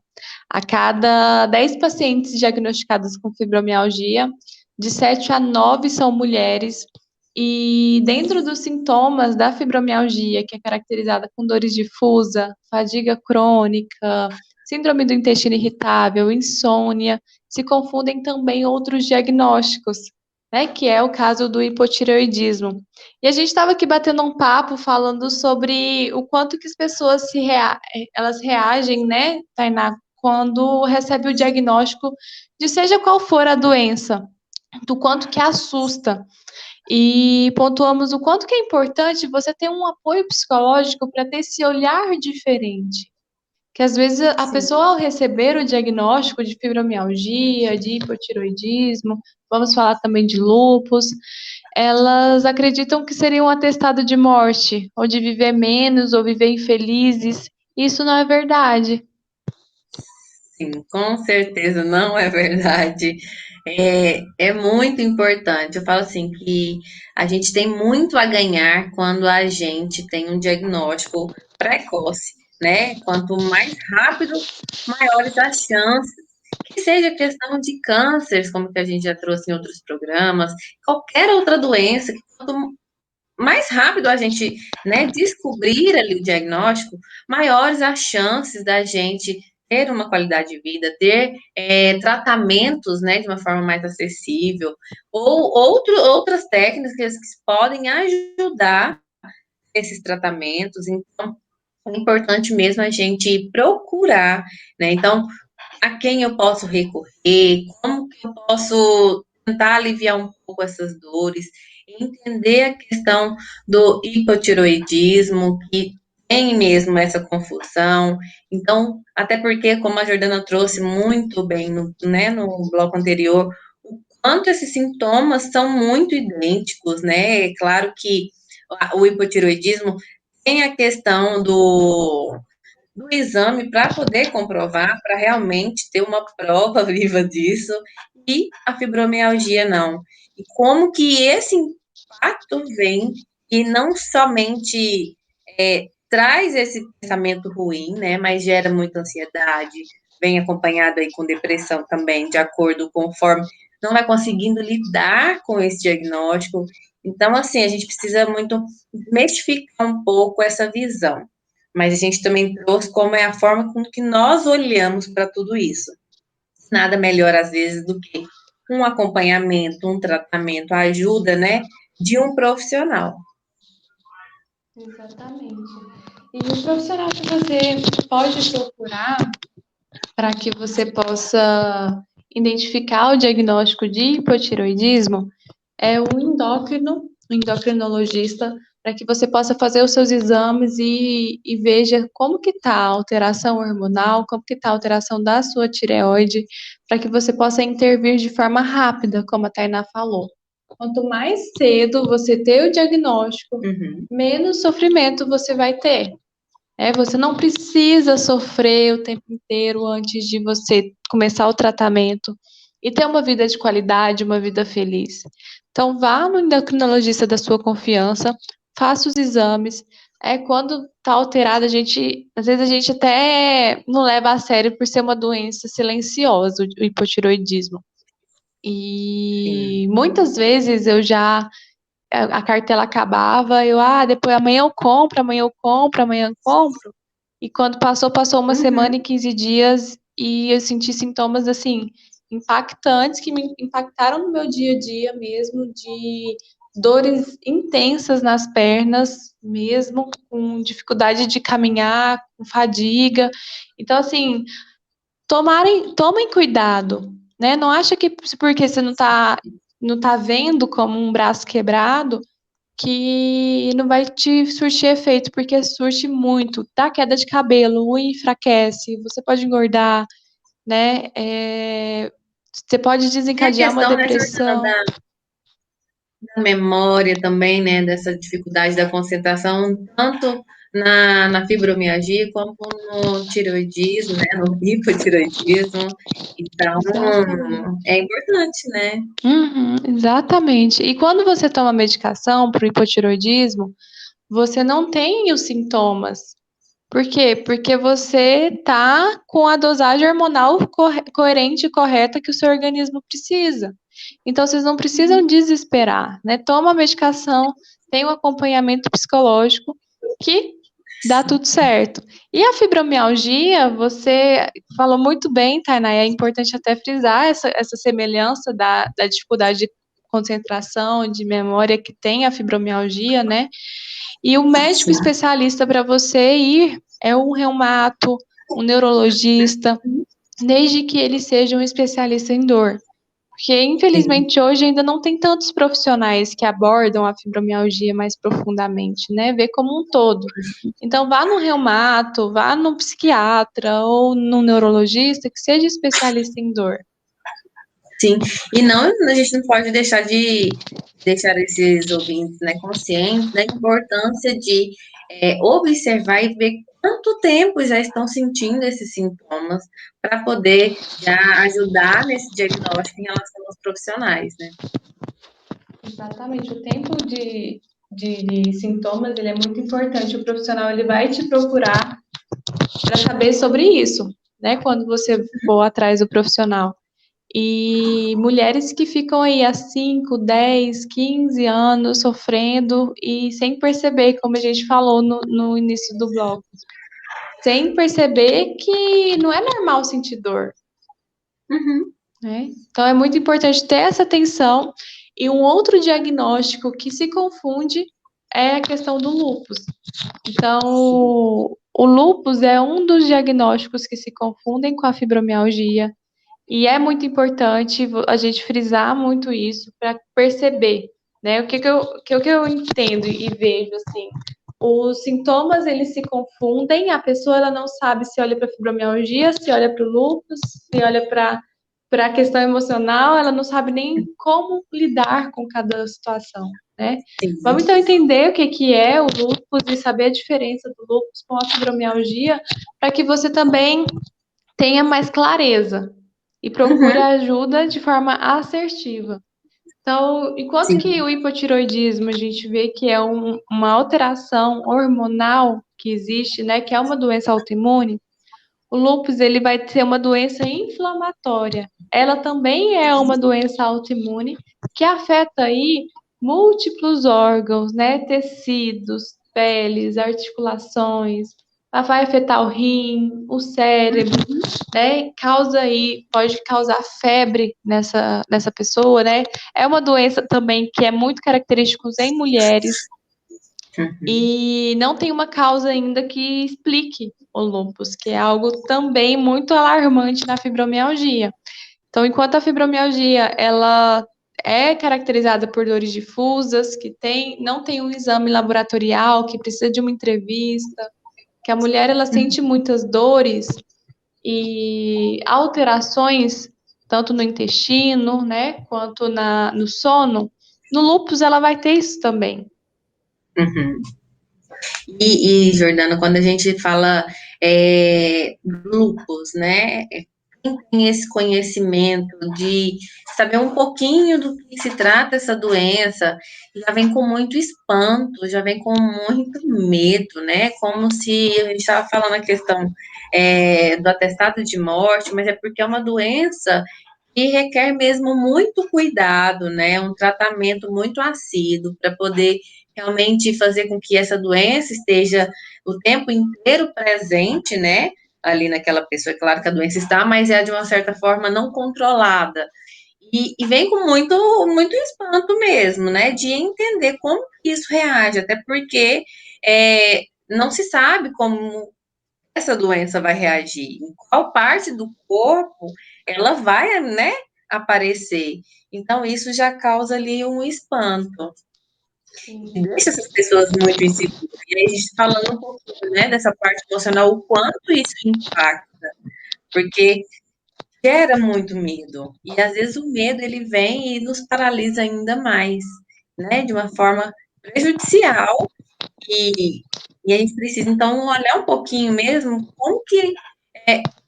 A cada 10 pacientes diagnosticados com fibromialgia, de 7 a 9 são mulheres. E dentro dos sintomas da fibromialgia, que é caracterizada com dores difusa, fadiga crônica, síndrome do intestino irritável, insônia, se confundem também outros diagnósticos, né, que é o caso do hipotireoidismo. E a gente estava aqui batendo um papo falando sobre o quanto que as pessoas elas reagem, né, Tainá, quando recebe o diagnóstico de seja qual for a doença, do quanto que assusta. E pontuamos o quanto que é importante você ter um apoio psicológico para ter esse olhar diferente. Que às vezes a pessoa, ao receber o diagnóstico de fibromialgia, de hipotiroidismo, vamos falar também de lúpus, elas acreditam que seria um atestado de morte, ou de viver menos, ou viver infelizes. Isso não é verdade. Sim, com certeza não é verdade. É muito importante. Eu falo assim que a gente tem muito a ganhar quando a gente tem um diagnóstico precoce, né? Quanto mais rápido, maiores as chances. Que seja questão de cânceres, como que a gente já trouxe em outros programas, qualquer outra doença, que quanto mais rápido a gente, né, descobrir ali o diagnóstico, maiores as chances da gente ter uma qualidade de vida, ter tratamentos, né, de uma forma mais acessível, ou outras técnicas que podem ajudar esses tratamentos. Então, é importante mesmo a gente procurar, né? Então, a quem eu posso recorrer, como que eu posso tentar aliviar um pouco essas dores, entender a questão do hipotiroidismo, que tem mesmo essa confusão. Então, até porque, como a Jordana trouxe muito bem no bloco anterior, o quanto esses sintomas são muito idênticos, né? É claro que o hipotiroidismo tem a questão do exame para poder comprovar, para realmente ter uma prova viva disso, e a fibromialgia não. E como que esse impacto vem e não somente traz esse pensamento ruim, né, mas gera muita ansiedade, vem acompanhado aí com depressão também, de acordo conforme não vai conseguindo lidar com esse diagnóstico. Então, assim, a gente precisa muito mistificar um pouco essa visão. Mas a gente também trouxe como é a forma com que nós olhamos para tudo isso. Nada melhor, às vezes, do que um acompanhamento, um tratamento, a ajuda, né, de um profissional. Exatamente. E o profissional que você pode procurar para que você possa identificar o diagnóstico de hipotiroidismo é um endocrinologista, para que você possa fazer os seus exames e veja como que está a alteração hormonal, como que está a alteração da sua tireoide, para que você possa intervir de forma rápida, como a Tainá falou. Quanto mais cedo você ter o diagnóstico, menos sofrimento você vai ter. Você não precisa sofrer o tempo inteiro antes de você começar o tratamento e ter uma vida de qualidade, uma vida feliz. Então, vá no endocrinologista da sua confiança, faça os exames. Quando está alterado, às vezes a gente até não leva a sério por ser uma doença silenciosa, o hipotiroidismo. Sim. E muitas vezes a cartela acabava, depois amanhã eu compro, amanhã eu compro. E quando passou uma semana e 15 dias e eu senti sintomas assim impactantes que me impactaram no meu dia a dia mesmo, de dores intensas nas pernas, mesmo com dificuldade de caminhar, com fadiga. Então assim, tomem cuidado, né? Não acha que porque você não tá vendo como um braço quebrado que não vai te surtir efeito, porque surte muito. Dá queda de cabelo, unha enfraquece, você pode engordar, né? Você pode E a desencadear uma questão, né, Jordana, depressão. da memória também, né, dessa dificuldade da concentração, tanto na fibromialgia como no tiroidismo, né, no hipotiroidismo. Então, Exatamente. é importante, né? Uhum, exatamente. E quando você toma medicação para o hipotiroidismo, você não tem os sintomas. Por quê? Porque você tá com a dosagem hormonal coerente e correta que o seu organismo precisa. Então, vocês não precisam desesperar, né? Toma a medicação, tem um acompanhamento psicológico que dá tudo certo. E a fibromialgia, você falou muito bem, Tainá, é importante até frisar essa semelhança da dificuldade de concentração, de memória que tem a fibromialgia, né? E o médico Sim. especialista para você ir é um reumato, um neurologista, desde que ele seja um especialista em dor. Porque, Sim. infelizmente, hoje ainda não tem tantos profissionais que abordam a fibromialgia mais profundamente, né? Vê como um todo. Então, vá no reumato, vá no psiquiatra ou no neurologista que seja especialista em dor. Sim, e não, a gente não pode deixar de deixar esses ouvintes, né, conscientes da importância de observar e ver quanto tempo já estão sentindo esses sintomas para poder já ajudar nesse diagnóstico em relação aos profissionais, né? Exatamente. O tempo de sintomas, ele é muito importante. O profissional, ele vai te procurar para saber sobre isso, né? Quando você for atrás do profissional. E mulheres que ficam aí há 5, 10, 15 anos sofrendo e sem perceber, como a gente falou no início do bloco, sem perceber que não é normal sentir dor, Uhum. né? Então é muito importante ter essa atenção. E um outro diagnóstico que se confunde é a questão do lúpus. Então, o lúpus é um dos diagnósticos que se confundem com a fibromialgia. E é muito importante a gente frisar muito isso para perceber, né? O que eu entendo e vejo assim, os sintomas eles se confundem, a pessoa ela não sabe se olha para a fibromialgia, se olha para o lúpus, se olha para a questão emocional, ela não sabe nem como lidar com cada situação, né? Sim. Vamos então entender o que é o lúpus e saber a diferença do lúpus com a fibromialgia, para que você também tenha mais clareza e procure Uhum. ajuda de forma assertiva. Então, enquanto Sim. que o hipotiroidismo a gente vê que é uma alteração hormonal que existe, né, que é uma doença autoimune, o lúpus ele vai ser uma doença inflamatória. Ela também é uma doença autoimune que afeta aí múltiplos órgãos, né, tecidos, peles, articulações. Ela vai afetar o rim, o cérebro, né? Pode causar febre nessa pessoa, né? É uma doença também que é muito característica em mulheres Uhum. e não tem uma causa ainda que explique o lúpus, que é algo também muito alarmante na fibromialgia. Então, enquanto a fibromialgia ela é caracterizada por dores difusas, não tem um exame laboratorial, que precisa de uma entrevista, que a mulher ela sente muitas dores e alterações tanto no intestino, né, quanto no sono, no lúpus ela vai ter isso também. Uhum. Jordana, quando a gente fala lupus, né? Quem tem esse conhecimento de saber um pouquinho do que se trata essa doença, já vem com muito espanto, já vem com muito medo, né? Como se a gente estava falando a questão do atestado de morte, mas é porque é uma doença e requer mesmo muito cuidado, né? Um tratamento muito assíduo para poder realmente fazer com que essa doença esteja o tempo inteiro presente, né? Ali naquela pessoa. É claro que a doença está, mas é de uma certa forma não controlada. E vem com muito espanto mesmo, né? De entender como que isso reage, até porque não se sabe como essa doença vai reagir, em qual parte do corpo ela vai, né, aparecer. Então, isso já causa ali um espanto. E Sim. deixa essas pessoas muito inseguras. E aí, a gente falando um pouquinho, né, dessa parte emocional, o quanto isso impacta, porque gera muito medo. E às vezes o medo ele vem e nos paralisa ainda mais, né, de uma forma prejudicial e, e a gente precisa, então, olhar um pouquinho mesmo como que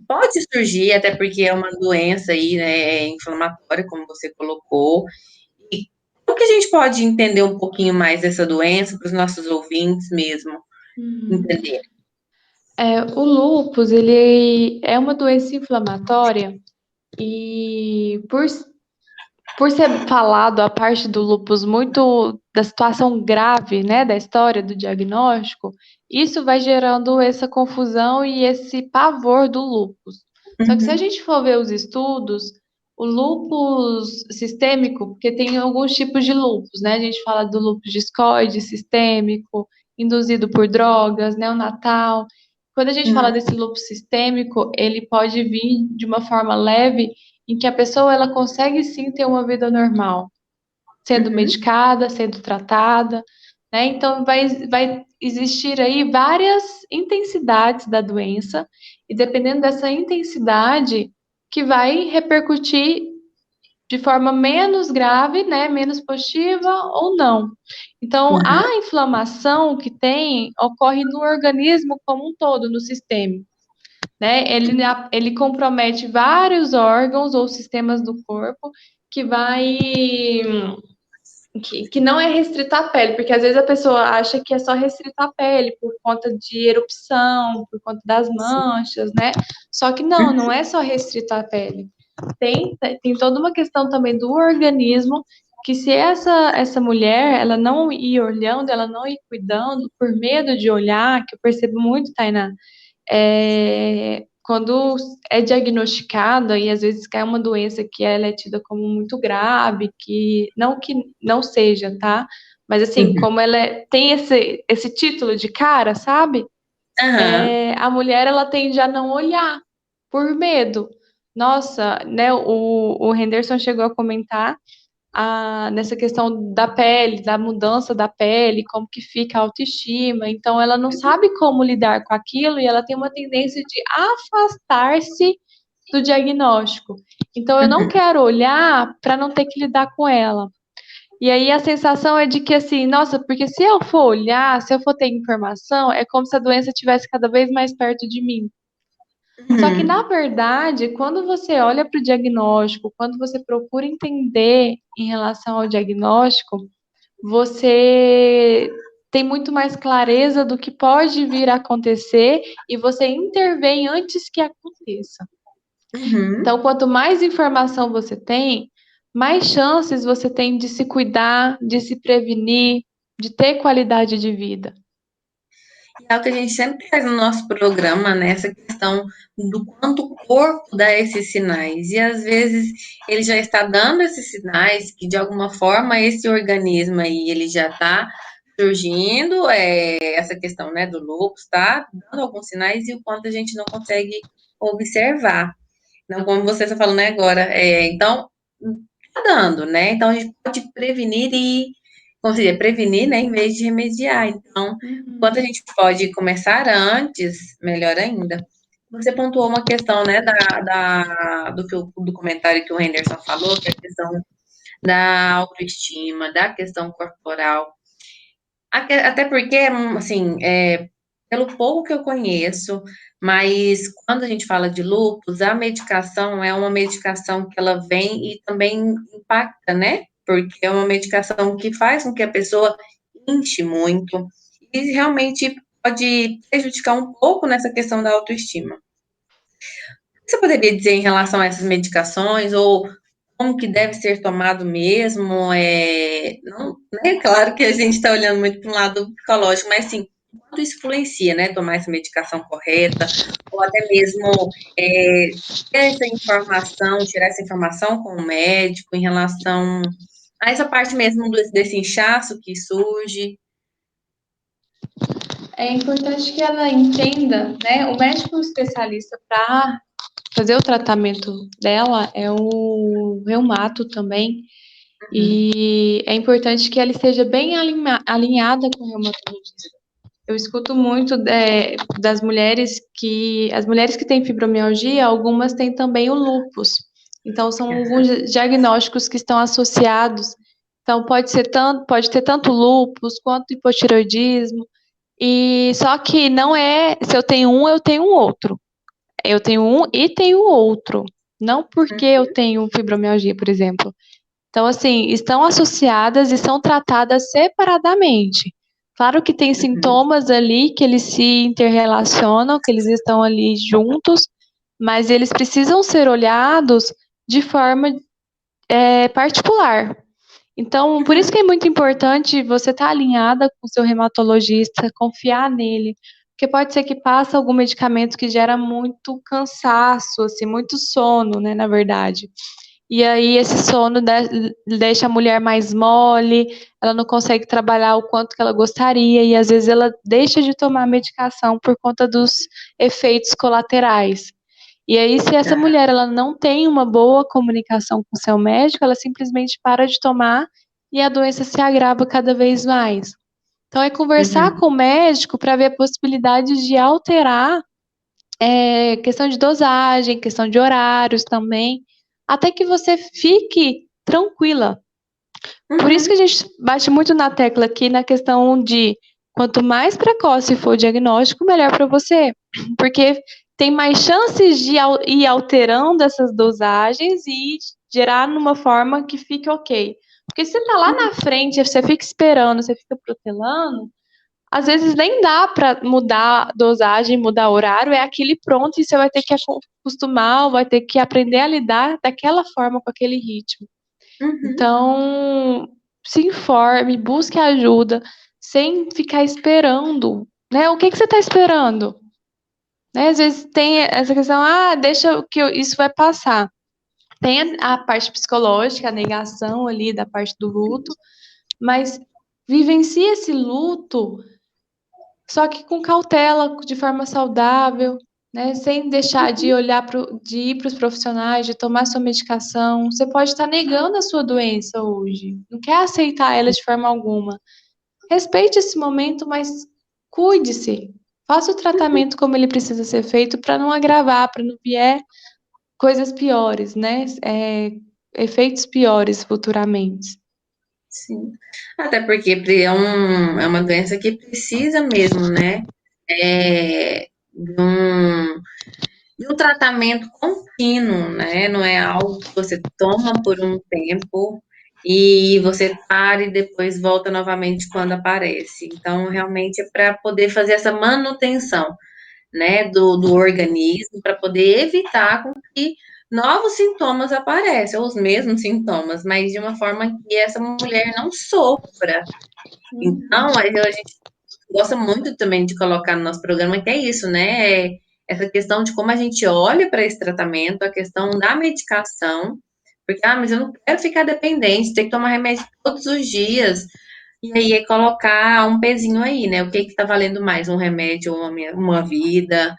pode surgir, até porque é uma doença aí, né, inflamatória, como você colocou. E como que a gente pode entender um pouquinho mais dessa doença para os nossos ouvintes mesmo Uhum. entender? O lúpus, ele é uma doença inflamatória e por ser falado a parte do lúpus muito da situação grave, né, da história do diagnóstico, isso vai gerando essa confusão e esse pavor do lúpus. Só que se a Uhum, gente for ver os estudos, o lúpus sistêmico, porque tem alguns tipos de lúpus, né? A gente fala do lúpus discoide sistêmico, induzido por drogas, neonatal. Quando a gente fala uhum, desse lúpus sistêmico, ele pode vir de uma forma leve em que a pessoa ela consegue sim ter uma vida normal, sendo uhum, medicada, sendo tratada, né? Então vai existir aí várias intensidades da doença, e dependendo dessa intensidade, que vai repercutir de forma menos grave, né, menos positiva ou não. Então, uhum, a inflamação que tem ocorre no organismo como um todo, no sistema, né? Ele compromete vários órgãos ou sistemas do corpo que vai que não é restrito à pele, porque às vezes a pessoa acha que é só restrito à pele por conta de erupção, por conta das manchas, né? Só que não, não é só restrito à pele. Tem toda uma questão também do organismo que se essa mulher, ela não ir olhando, ela não ir cuidando, por medo de olhar, que eu percebo muito, Tainá, quando é diagnosticada e às vezes é uma doença que ela é tida como muito grave, que não seja, tá? Mas assim, uhum. como tem esse título de cara, sabe? Aham, A mulher ela tende a não olhar por medo. Nossa, né? O Henderson chegou a comentar nessa questão da pele, da mudança da pele, como que fica a autoestima. Então, ela não sabe como lidar com aquilo e ela tem uma tendência de afastar-se do diagnóstico. Então, eu não uhum, quero olhar para não ter que lidar com ela. E aí a sensação é de que assim, nossa, porque se eu for olhar, se eu for ter informação, é como se a doença estivesse cada vez mais perto de mim. Só que, uhum. na verdade, quando você olha para o diagnóstico, quando você procura entender em relação ao diagnóstico, você tem muito mais clareza do que pode vir a acontecer e você intervém antes que aconteça. Uhum. Então, quanto mais informação você tem, mais chances você tem de se cuidar, de se prevenir, de ter qualidade de vida. É o que a gente sempre faz no nosso programa, né? Essa questão do quanto o corpo dá esses sinais. E às vezes ele já está dando esses sinais que de alguma forma esse organismo aí ele já está surgindo, essa questão, né, do lúpus, está dando alguns sinais e o quanto a gente não consegue observar. Não, como você está falando, né, agora. Então, tá dando, né? Então a gente pode prevenir como se diz, prevenir, né, em vez de remediar. Então, quanto a Uhum. gente pode começar antes, melhor ainda. Você pontuou uma questão, né, do comentário que o Henderson falou, que é a questão da autoestima, da questão corporal. Até porque, assim, pelo pouco que eu conheço, mas quando a gente fala de lúpus, a medicação é uma medicação que ela vem e também impacta, né? Porque é uma medicação que faz com que a pessoa inche muito e realmente pode prejudicar um pouco nessa questão da autoestima. você poderia dizer em relação a essas medicações, ou como que deve ser tomado mesmo? Não, né? Claro que a gente está olhando muito para um lado psicológico, mas assim, quanto isso influencia, né? Tomar essa medicação correta, ou até mesmo ter essa informação, tirar essa informação com o médico em relação a essa parte mesmo desse inchaço que surge. É importante que ela entenda, né? O médico especialista para fazer o tratamento dela é o reumato também. E é importante que ela esteja bem alinhada com o reumatologista. Eu escuto muito das mulheres as mulheres que têm fibromialgia, algumas têm também o lúpus. Então, são alguns diagnósticos que estão associados. Então, pode ter tanto lúpus quanto hipotireoidismo. E só que não é, se eu tenho um, eu tenho um outro. Eu tenho um e tenho outro. Não porque eu tenho fibromialgia, por exemplo. Então, assim, estão associadas e são tratadas separadamente. Claro que tem sintomas ali que eles se interrelacionam, que eles estão ali juntos, mas eles precisam ser olhados de forma particular. Então, por isso que é muito importante você estar alinhada com o seu reumatologista, confiar nele, porque pode ser que passe algum medicamento que gera muito cansaço, assim, muito sono, né, na verdade. E aí esse sono deixa a mulher mais mole, ela não consegue trabalhar o quanto que ela gostaria, e às vezes ela deixa de tomar medicação por conta dos efeitos colaterais. E aí, se essa mulher ela não tem uma boa comunicação com o seu médico, ela simplesmente para de tomar e a doença se agrava cada vez mais. Então, é conversar com o médico para ver a possibilidade de alterar questão de dosagem, questão de horários também, até que você fique tranquila. Por isso que a gente bate muito na tecla aqui na questão de quanto mais precoce for o diagnóstico, melhor para você. Porque tem mais chances de ir alterando essas dosagens e gerar numa forma que fique ok. Porque se você tá lá na frente, você fica esperando, você fica protelando, às vezes nem dá para mudar dosagem, mudar horário, é aquele pronto e você vai ter que acostumar, vai ter que aprender a lidar daquela forma, com aquele ritmo. Então, se informe, busque ajuda, sem ficar esperando, né? O que você está esperando? Né? Às vezes tem essa questão, deixa que isso vai passar. Tem a parte psicológica, a negação ali da parte do luto, mas vivencie esse luto, só que com cautela, de forma saudável, né? Sem deixar de de ir para os profissionais, de tomar sua medicação. Você pode estar negando a sua doença hoje, não quer aceitar ela de forma alguma. Respeite esse momento, mas cuide-se. Faça o tratamento como ele precisa ser feito para não agravar, para não vier coisas piores, né? Efeitos piores futuramente. Sim. Até porque é uma doença que precisa mesmo, né? De um tratamento contínuo, né? Não é algo que você toma por um tempo e você para e depois volta novamente quando aparece. Então, realmente é para poder fazer essa manutenção, né, do organismo, para poder evitar com que novos sintomas apareçam, ou os mesmos sintomas, mas de uma forma que essa mulher não sofra. Então, a gente gosta muito também de colocar no nosso programa, que é isso, né? Essa questão de como a gente olha para esse tratamento, a questão da medicação, porque, mas eu não quero ficar dependente, ter que tomar remédio todos os dias. E aí é colocar um pezinho aí, né? O que está valendo mais, um remédio ou uma vida,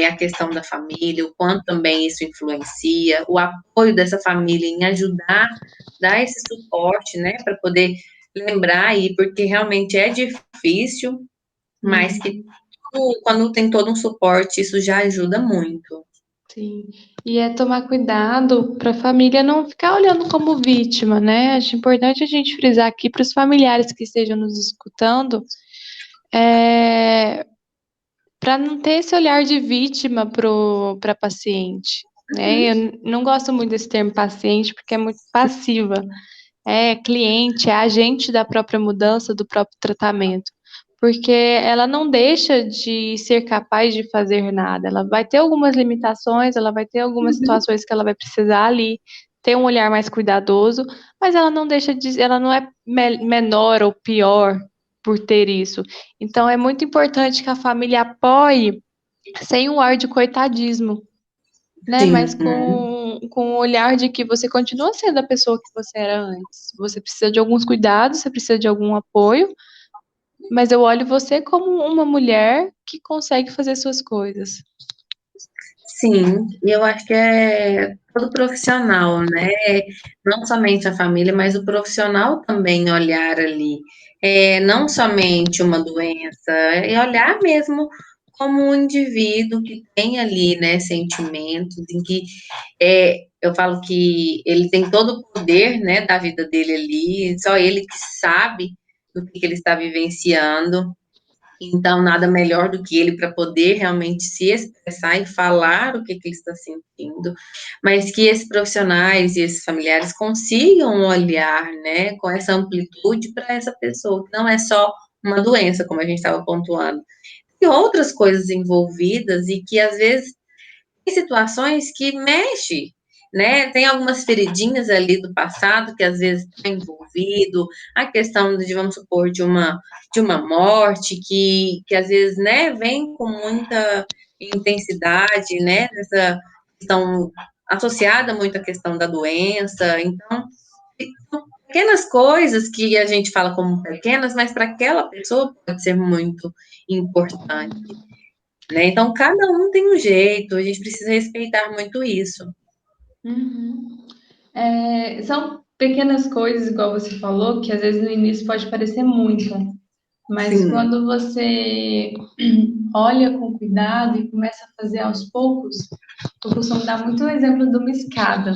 a questão da família, o quanto também isso influencia, o apoio dessa família em ajudar, dar esse suporte, né? Para poder lembrar aí, porque realmente é difícil, mas que quando tem todo um suporte, isso já ajuda muito. Sim, e é tomar cuidado para a família não ficar olhando como vítima, né? Acho importante a gente frisar aqui para os familiares que estejam nos escutando, para não ter esse olhar de vítima para paciente, né? Eu não gosto muito desse termo paciente porque é muito passiva. É cliente, é agente da própria mudança, do próprio tratamento. porque ela não deixa de ser capaz de fazer nada. Ela vai ter algumas limitações, ela vai ter algumas situações que ela vai precisar ali ter um olhar mais cuidadoso, mas ela não deixa de, ela não é menor ou pior por ter isso. Então é muito importante que a família apoie sem um ar de coitadismo, né? Mas Sim. com o olhar de que você continua sendo a pessoa que você era antes. Você precisa de alguns cuidados, você precisa de algum apoio, mas eu olho você como uma mulher que consegue fazer suas coisas. Sim, e eu acho que é todo profissional, né? Não somente a família, mas o profissional também olhar ali. Não somente uma doença, é olhar mesmo como um indivíduo que tem ali, né, sentimentos, em que eu falo que ele tem todo o poder, né, da vida dele ali, só ele que sabe do que ele está vivenciando. Então, nada melhor do que ele para poder realmente se expressar e falar o que ele está sentindo, mas que esses profissionais e esses familiares consigam olhar, né, com essa amplitude para essa pessoa, que não é só uma doença, como a gente estava pontuando, tem outras coisas envolvidas e que às vezes tem situações que mexe, né? Tem algumas feridinhas ali do passado que às vezes está envolvido, a questão de, vamos supor, de uma morte que às vezes, né, vem com muita intensidade, né? Essa questão associada muito à questão da doença. Então, são pequenas coisas que a gente fala como pequenas, mas para aquela pessoa pode ser muito importante. Né? Então, cada um tem um jeito, a gente precisa respeitar muito isso. Uhum. São pequenas coisas, igual você falou, que às vezes no início pode parecer muito, mas Sim, quando você olha com cuidado e começa a fazer aos poucos, eu costumo dar muito o exemplo de uma escada.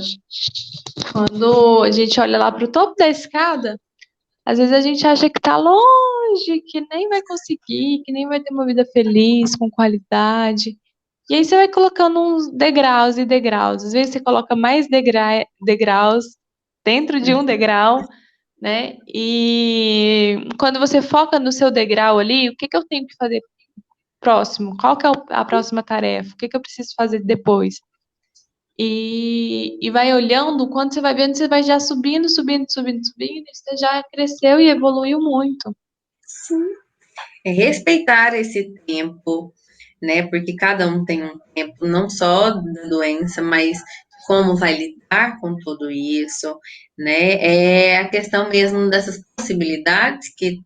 Quando a gente olha lá para o topo da escada, às vezes a gente acha que está longe, que nem vai conseguir, que nem vai ter uma vida feliz, com qualidade. E aí você vai colocando uns degraus e degraus. Às vezes você coloca mais degraus dentro de um degrau, né? E quando você foca no seu degrau ali, o que que eu tenho que fazer próximo? Qual que é a próxima tarefa? O que que eu preciso fazer depois? E vai olhando, quando você vai vendo, você vai já subindo, subindo, subindo, subindo, e você já cresceu e evoluiu muito. sim. É respeitar esse tempo, né? Porque cada um tem um tempo, não só da doença, mas como vai lidar com tudo isso, né? É a questão mesmo dessas possibilidades que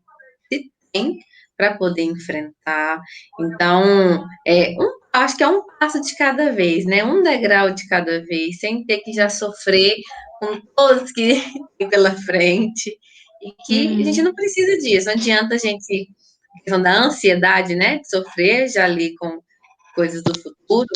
se tem para poder enfrentar. Então, acho que é um passo de cada vez, né? Um degrau de cada vez, sem ter que já sofrer com todos que tem pela frente. E que a gente não precisa disso, não adianta a gente, a questão da ansiedade, né? De sofrer já ali com coisas do futuro,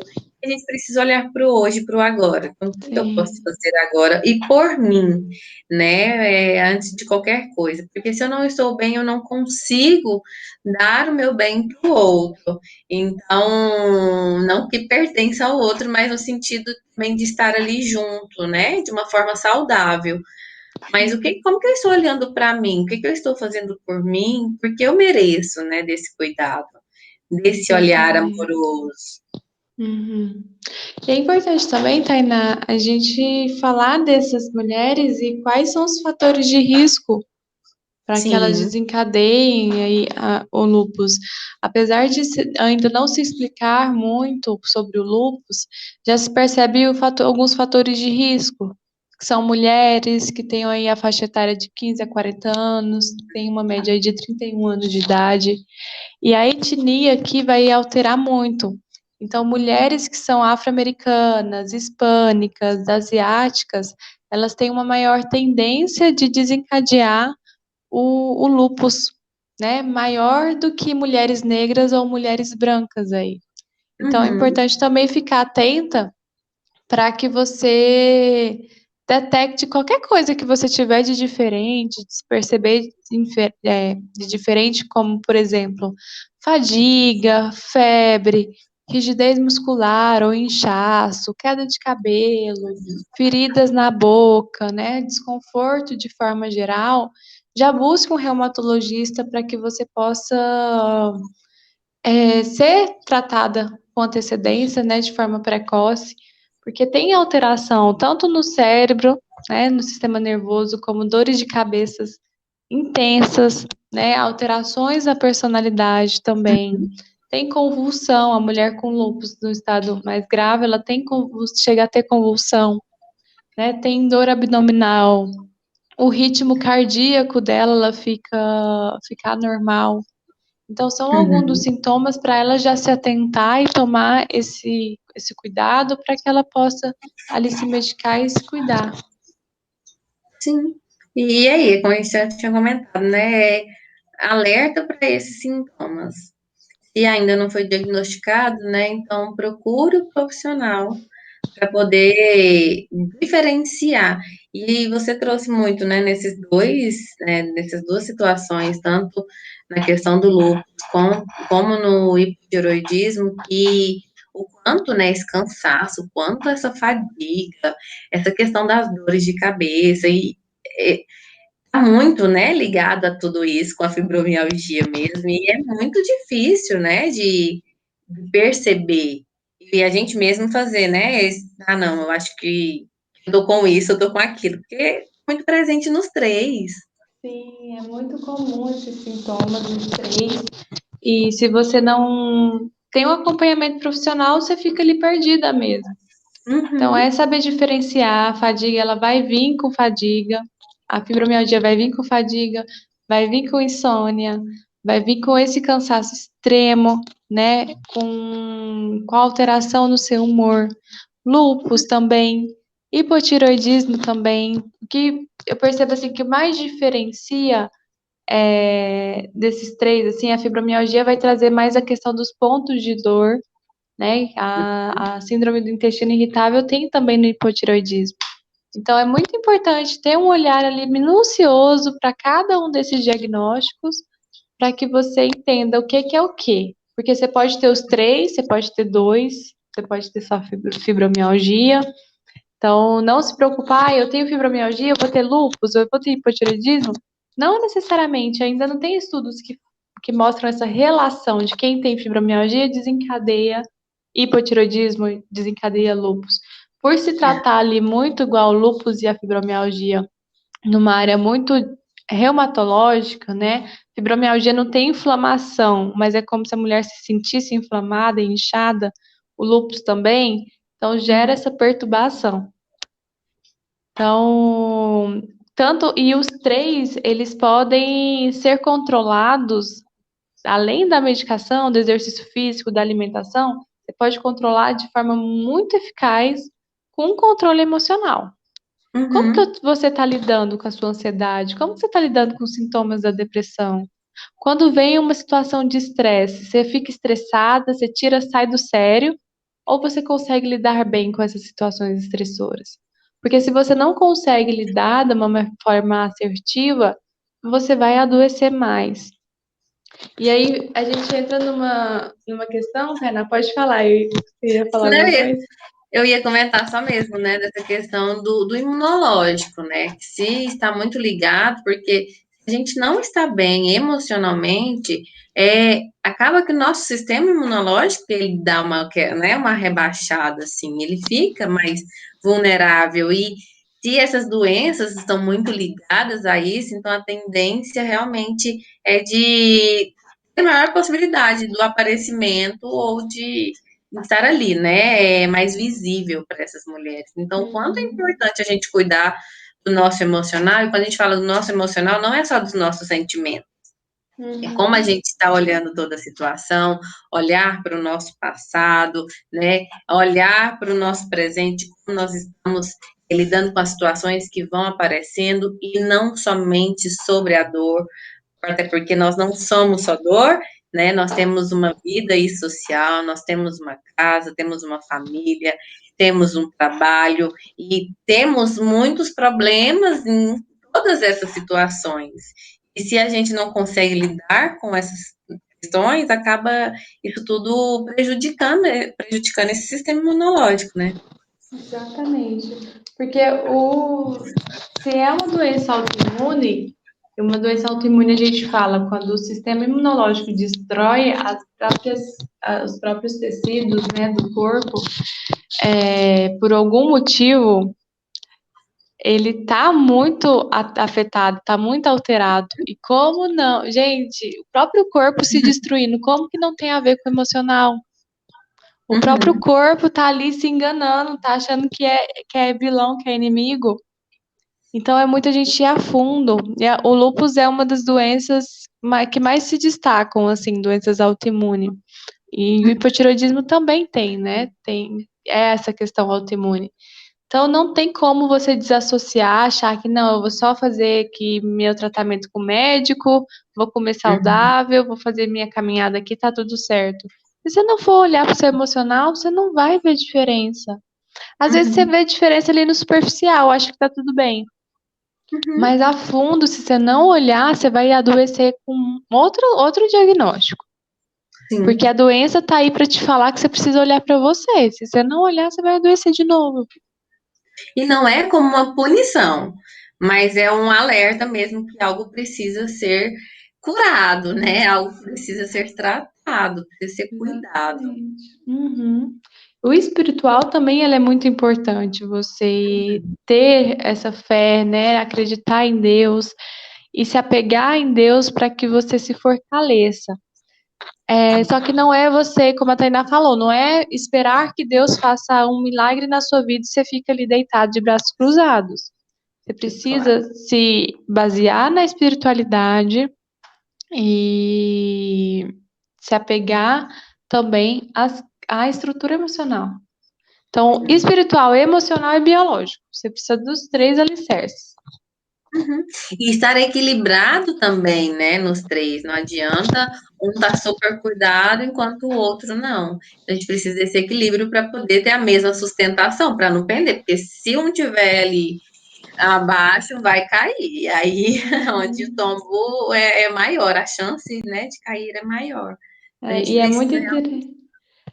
a gente precisa olhar para o hoje, para o agora. Então, o que eu posso Sim, fazer agora e por mim, né? Antes de qualquer coisa. Porque se eu não estou bem, eu não consigo dar o meu bem para o outro. Então, não que pertença ao outro, mas no sentido também de estar ali junto, né? De uma forma saudável. Mas sim, como que eu estou olhando para mim? O que eu estou fazendo por mim? Porque eu mereço, né, desse cuidado, desse olhar exatamente. amoroso. Uhum. E é importante também, Tainá, a gente falar dessas mulheres e quais são os fatores de risco para que elas Sim, desencadeiem aí o lúpus. Apesar de ainda não se explicar muito sobre o lúpus, já se percebe alguns fatores de risco, que são mulheres que têm aí a faixa etária de 15 a 40 anos, tem uma média aí de 31 anos de idade, e a etnia aqui vai alterar muito. Então, mulheres que são afro-americanas, hispânicas, asiáticas, elas têm uma maior tendência de desencadear o lúpus, né? Maior do que mulheres negras ou mulheres brancas aí. Então, é uhum, importante também ficar atenta para que você detecte qualquer coisa que você tiver de diferente, de se perceber de diferente, como, por exemplo, fadiga, febre, rigidez muscular ou inchaço, queda de cabelo, feridas na boca, né, desconforto de forma geral, já busque um reumatologista para que você possa ser tratada com antecedência, né, de forma precoce, porque tem alteração tanto no cérebro, né, no sistema nervoso, como dores de cabeças intensas, né, alterações da personalidade também. Tem convulsão, a mulher com lúpus no estado mais grave, ela tem chega a ter convulsão, né, tem dor abdominal, o ritmo cardíaco dela ela fica anormal. Então, são alguns dos Uhum. sintomas para ela já se atentar e tomar esse cuidado para que ela possa ali se medicar e se cuidar. Sim. E aí, como a gente já tinha comentado, né? Alerta para esses sintomas. Se ainda não foi diagnosticado, né? Então procure o profissional para poder diferenciar. E você trouxe muito, né, nessas duas situações, tanto na questão do lúpus como no hipotiroidismo, que o quanto, né, esse cansaço, o quanto essa fadiga, essa questão das dores de cabeça e tá muito, né, ligado a tudo isso, com a fibromialgia mesmo, e é muito difícil, né, de perceber. E a gente mesmo fazer, né, não, eu acho que eu tô com isso, eu tô com aquilo, porque é muito presente nos três. Sim, é muito comum esses sintomas nos três. E se você não tem um acompanhamento profissional, você fica ali perdida mesmo. Então, Uhum. é saber diferenciar. A fadiga, ela vai vir com fadiga. A fibromialgia vai vir com fadiga, vai vir com insônia, vai vir com esse cansaço extremo, né? Com alteração no seu humor. Lúpus também. Hipotiroidismo também. O que eu percebo assim que mais diferencia desses três, assim, a fibromialgia vai trazer mais a questão dos pontos de dor, né? A síndrome do intestino irritável tem também no hipotiroidismo. Então, é muito importante ter um olhar ali minucioso para cada um desses diagnósticos, para que você entenda o que é o que. Porque você pode ter os três, você pode ter dois, você pode ter só fibromialgia. Então, não se preocupar, eu tenho fibromialgia, eu vou ter lúpus, eu vou ter hipotireoidismo. Não necessariamente, ainda não tem estudos que mostram essa relação de quem tem fibromialgia desencadeia hipotireoidismo, desencadeia lúpus. Por se tratar ali muito igual o lúpus e a fibromialgia, numa área muito reumatológica, né? Fibromialgia não tem inflamação, mas é como se a mulher se sentisse inflamada e inchada. O lúpus também, então gera essa perturbação. Então, e os três, eles podem ser controlados, além da medicação, do exercício físico, da alimentação, você pode controlar de forma muito eficaz com controle emocional. Como Uhum. que você está lidando com a sua ansiedade? Como você está lidando com os sintomas da depressão? Quando vem uma situação de estresse, você fica estressada, você sai do sério, ou você consegue lidar bem com essas situações estressoras? Porque se você não consegue lidar de uma forma assertiva, você vai adoecer mais. E aí a gente entra numa questão, Tainá, pode falar, você ia falar Não, alguma coisa? eu ia comentar só mesmo, né, dessa questão do imunológico, né, que se está muito ligado, porque se a gente não está bem emocionalmente, acaba que o nosso sistema imunológico, ele dá uma rebaixada, assim, ele fica mais vulnerável, e se essas doenças estão muito ligadas a isso, então a tendência realmente é de ter maior possibilidade do aparecimento ou de estar ali, né? É mais visível para essas mulheres. Então, o quanto é Uhum, importante a gente cuidar do nosso emocional, e quando a gente fala do nosso emocional, não é só dos nossos sentimentos, é como a uhum, gente está olhando toda a situação, olhar para o nosso passado, né? Olhar para o nosso presente, como nós estamos lidando com as situações que vão aparecendo, e não somente sobre a dor, até porque nós não somos só dor, né? Nós temos uma vida aí social, nós temos uma casa, temos uma família, temos um trabalho e temos muitos problemas em todas essas situações. E se a gente não consegue lidar com essas questões, acaba isso tudo prejudicando esse sistema imunológico, né? exatamente. Porque se é uma doença autoimune, E uma doença autoimune a gente fala quando o sistema imunológico destrói os próprios tecidos, né, do corpo, por algum motivo, ele tá muito afetado, tá muito alterado. E como não? Gente, o próprio corpo se destruindo, como que não tem a ver com o emocional? O próprio corpo tá ali se enganando, tá achando que é vilão, que é inimigo. Então é muita gente ir a fundo. O lúpus é uma das doenças que mais se destacam, assim, doenças autoimunes. E o hipotireoidismo também tem, né? É essa questão autoimune. Então não tem como você desassociar, achar que não, eu vou só fazer aqui meu tratamento com o médico, vou comer saudável, vou fazer minha caminhada aqui, tá tudo certo. Se você não for olhar para o seu emocional, você não vai ver diferença. Às vezes você vê diferença ali no superficial, acha que tá tudo bem. Mas a fundo, se você não olhar, você vai adoecer com outro diagnóstico. Sim. Porque a doença tá aí para te falar que você precisa olhar para você. Se você não olhar, você vai adoecer de novo. E não é como uma punição, mas é um alerta mesmo que algo precisa ser curado, né? Algo precisa ser tratado, precisa ser cuidado. Uhum. O espiritual também ele é muito importante, você ter essa fé, né? Acreditar em Deus e se apegar em Deus para que você se fortaleça. Só que não é você, como a Tainá falou, não é esperar que Deus faça um milagre na sua vida e você fica ali deitado de braços cruzados. Você precisa se basear na espiritualidade e se apegar também à estrutura emocional. Então, espiritual, emocional e biológico. Você precisa dos 3 alicerces. E estar equilibrado também, né, nos 3. Não adianta um estar super cuidado enquanto o outro não. A gente precisa desse equilíbrio para poder ter a mesma sustentação, para não perder. Porque se um tiver ali abaixo, vai cair. Aí, onde o tombo é maior, a chance, né, de cair é maior. A gente E precisa.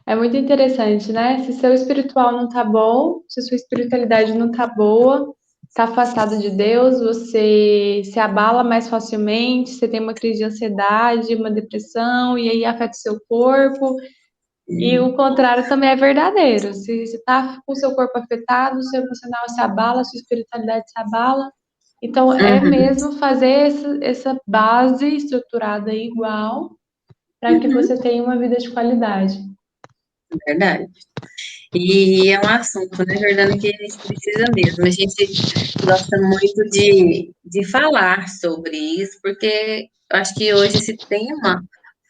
é muito interessante, né? Se seu espiritual não tá bom, se sua espiritualidade não tá boa, tá afastado de Deus, você se abala mais facilmente, você tem uma crise de ansiedade, uma depressão, e aí afeta o seu corpo. E o contrário também é verdadeiro. Se você tá com o seu corpo afetado, o seu emocional se abala, a sua espiritualidade se abala. Então, é mesmo fazer essa base estruturada igual para que você tenha uma vida de qualidade. Verdade. E é um assunto, né, Jordana, que a gente precisa mesmo. A gente gosta muito de falar sobre isso, porque eu acho que hoje esse tema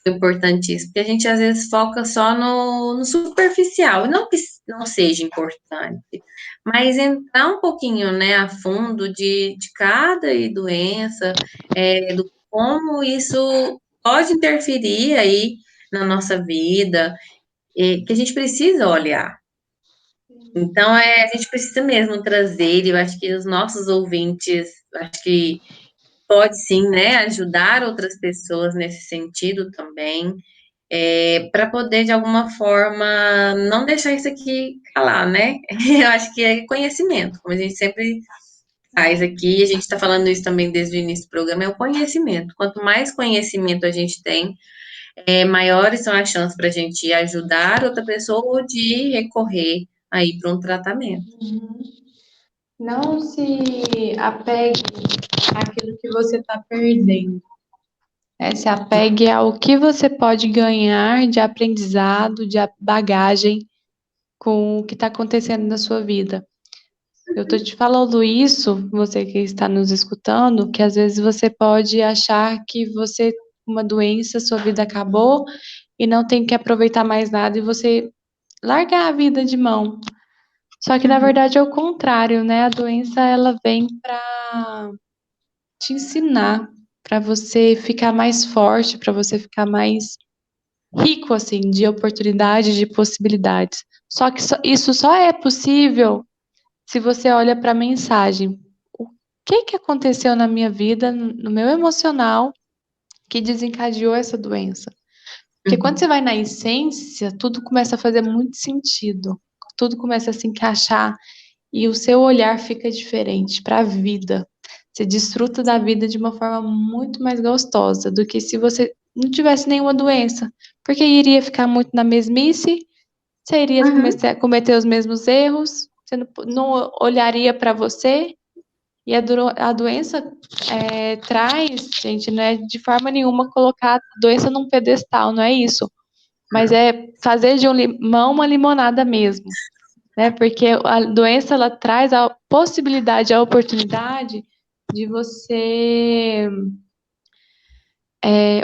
é importantíssimo, porque a gente às vezes foca só no superficial, e não que não seja importante, mas entrar um pouquinho, né, a fundo de cada doença, do como isso pode interferir aí na nossa vida, que a gente precisa olhar. Então, a gente precisa mesmo trazer, e eu acho que os nossos ouvintes, acho que pode sim, né, ajudar outras pessoas nesse sentido também, para poder, de alguma forma, não deixar isso aqui calar, né? Eu acho que é conhecimento, como a gente sempre faz aqui, a gente está falando isso também desde o início do programa, é o conhecimento. Quanto mais conhecimento a gente tem, maiores são as chances para a gente ajudar outra pessoa ou de recorrer aí para um tratamento. Não se apegue àquilo que você está perdendo. Se apegue ao que você pode ganhar de aprendizado, de bagagem com o que está acontecendo na sua vida. Eu estou te falando isso, você que está nos escutando, que às vezes você pode achar que você, uma doença, sua vida acabou e não tem que aproveitar mais nada e você largar a vida de mão. Só que na verdade é o contrário, né? A doença ela vem para te ensinar, para você ficar mais forte, para você ficar mais rico assim de oportunidades, de possibilidades. Só que isso só é possível se você olha para a mensagem. O que aconteceu na minha vida, no meu emocional, que desencadeou essa doença? Porque quando você vai na essência, tudo começa a fazer muito sentido. Tudo começa a se encaixar e o seu olhar fica diferente para a vida. Você desfruta da vida de uma forma muito mais gostosa do que se você não tivesse nenhuma doença. Porque iria ficar muito na mesmice, você iria cometer os mesmos erros, você não olharia para você. E a doença traz, gente, não é de forma nenhuma colocar a doença num pedestal, não é isso. Mas é fazer de um limão uma limonada mesmo, né? Porque a doença, ela traz a possibilidade, a oportunidade de você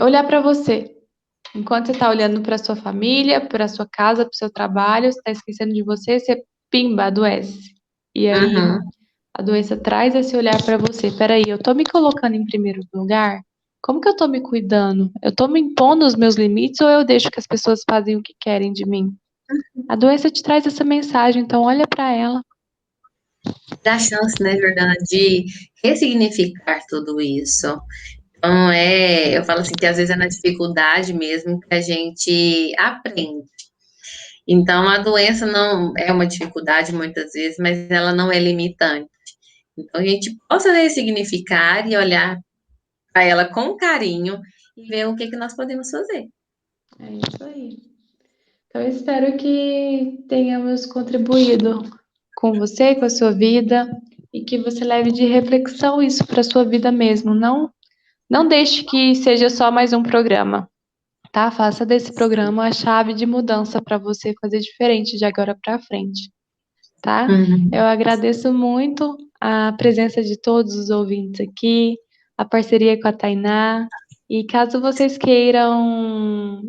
olhar para você. Enquanto você está olhando para sua família, para sua casa, para o seu trabalho, você está esquecendo de você, você pimba, adoece. E aí a doença traz esse olhar para você. Peraí, eu tô me colocando em primeiro lugar? Como que eu tô me cuidando? Eu tô me impondo os meus limites ou eu deixo que as pessoas fazem o que querem de mim? A doença te traz essa mensagem, então olha para ela. Dá chance, né, Jordana, de ressignificar tudo isso. Então, eu falo assim que às vezes é na dificuldade mesmo que a gente aprende. Então, a doença não é uma dificuldade muitas vezes, mas ela não é limitante. Então, a gente possa ressignificar e olhar para ela com carinho e ver o que nós podemos fazer. É isso aí. Então, eu espero que tenhamos contribuído com você, com a sua vida, e que você leve de reflexão isso para a sua vida mesmo. Não deixe que seja só mais um programa, tá? Faça desse programa a chave de mudança para você fazer diferente de agora para frente, tá? Eu agradeço muito a presença de todos os ouvintes aqui, a parceria com a Tainá, e caso vocês queiram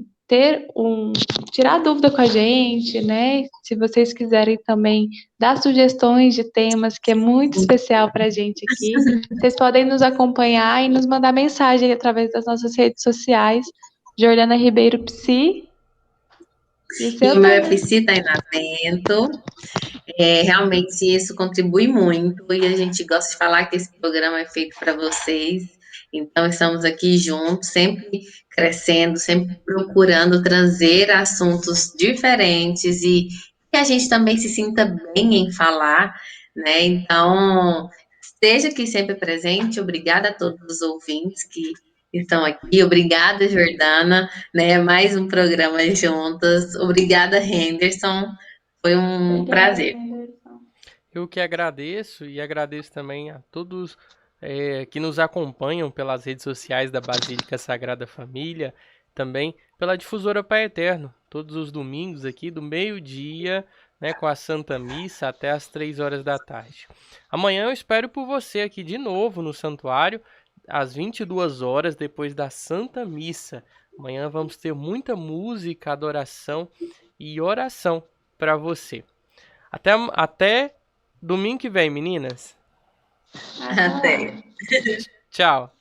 tirar dúvida com a gente, né? Se vocês quiserem também dar sugestões de temas, que é muito especial para a gente aqui, vocês podem nos acompanhar e nos mandar mensagem através das nossas redes sociais, Jordana Ribeiro Psi. E o meu é Psi Tainá Bento. Realmente isso contribui muito e a gente gosta de falar que esse programa é feito para vocês. Então, estamos aqui juntos, sempre crescendo, sempre procurando trazer assuntos diferentes e que a gente também se sinta bem em falar, né? Então, esteja aqui sempre presente. Obrigada a todos os ouvintes que estão aqui. Obrigada, Jordana, né? Mais um programa juntas. Obrigada, Henderson. Foi um prazer. Eu que agradeço e agradeço também a todos que nos acompanham pelas redes sociais da Basílica Sagrada Família, também pela Difusora Pai Eterno, todos os domingos aqui do meio-dia, né, com a Santa Missa até as 3 horas da tarde. Amanhã eu espero por você aqui de novo no Santuário, às 22 horas, depois da Santa Missa. Amanhã vamos ter muita música, adoração e oração para você. Até domingo que vem, meninas. Até. Tchau.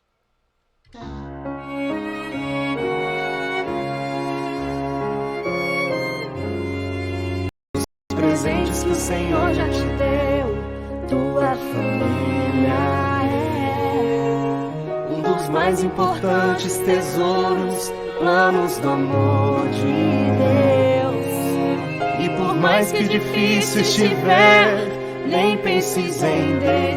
Os presentes que o Senhor já te deu, tua família é um dos mais importantes tesouros, planos do amor de Deus. E por mais que difícil estiver, nem penses em Deus.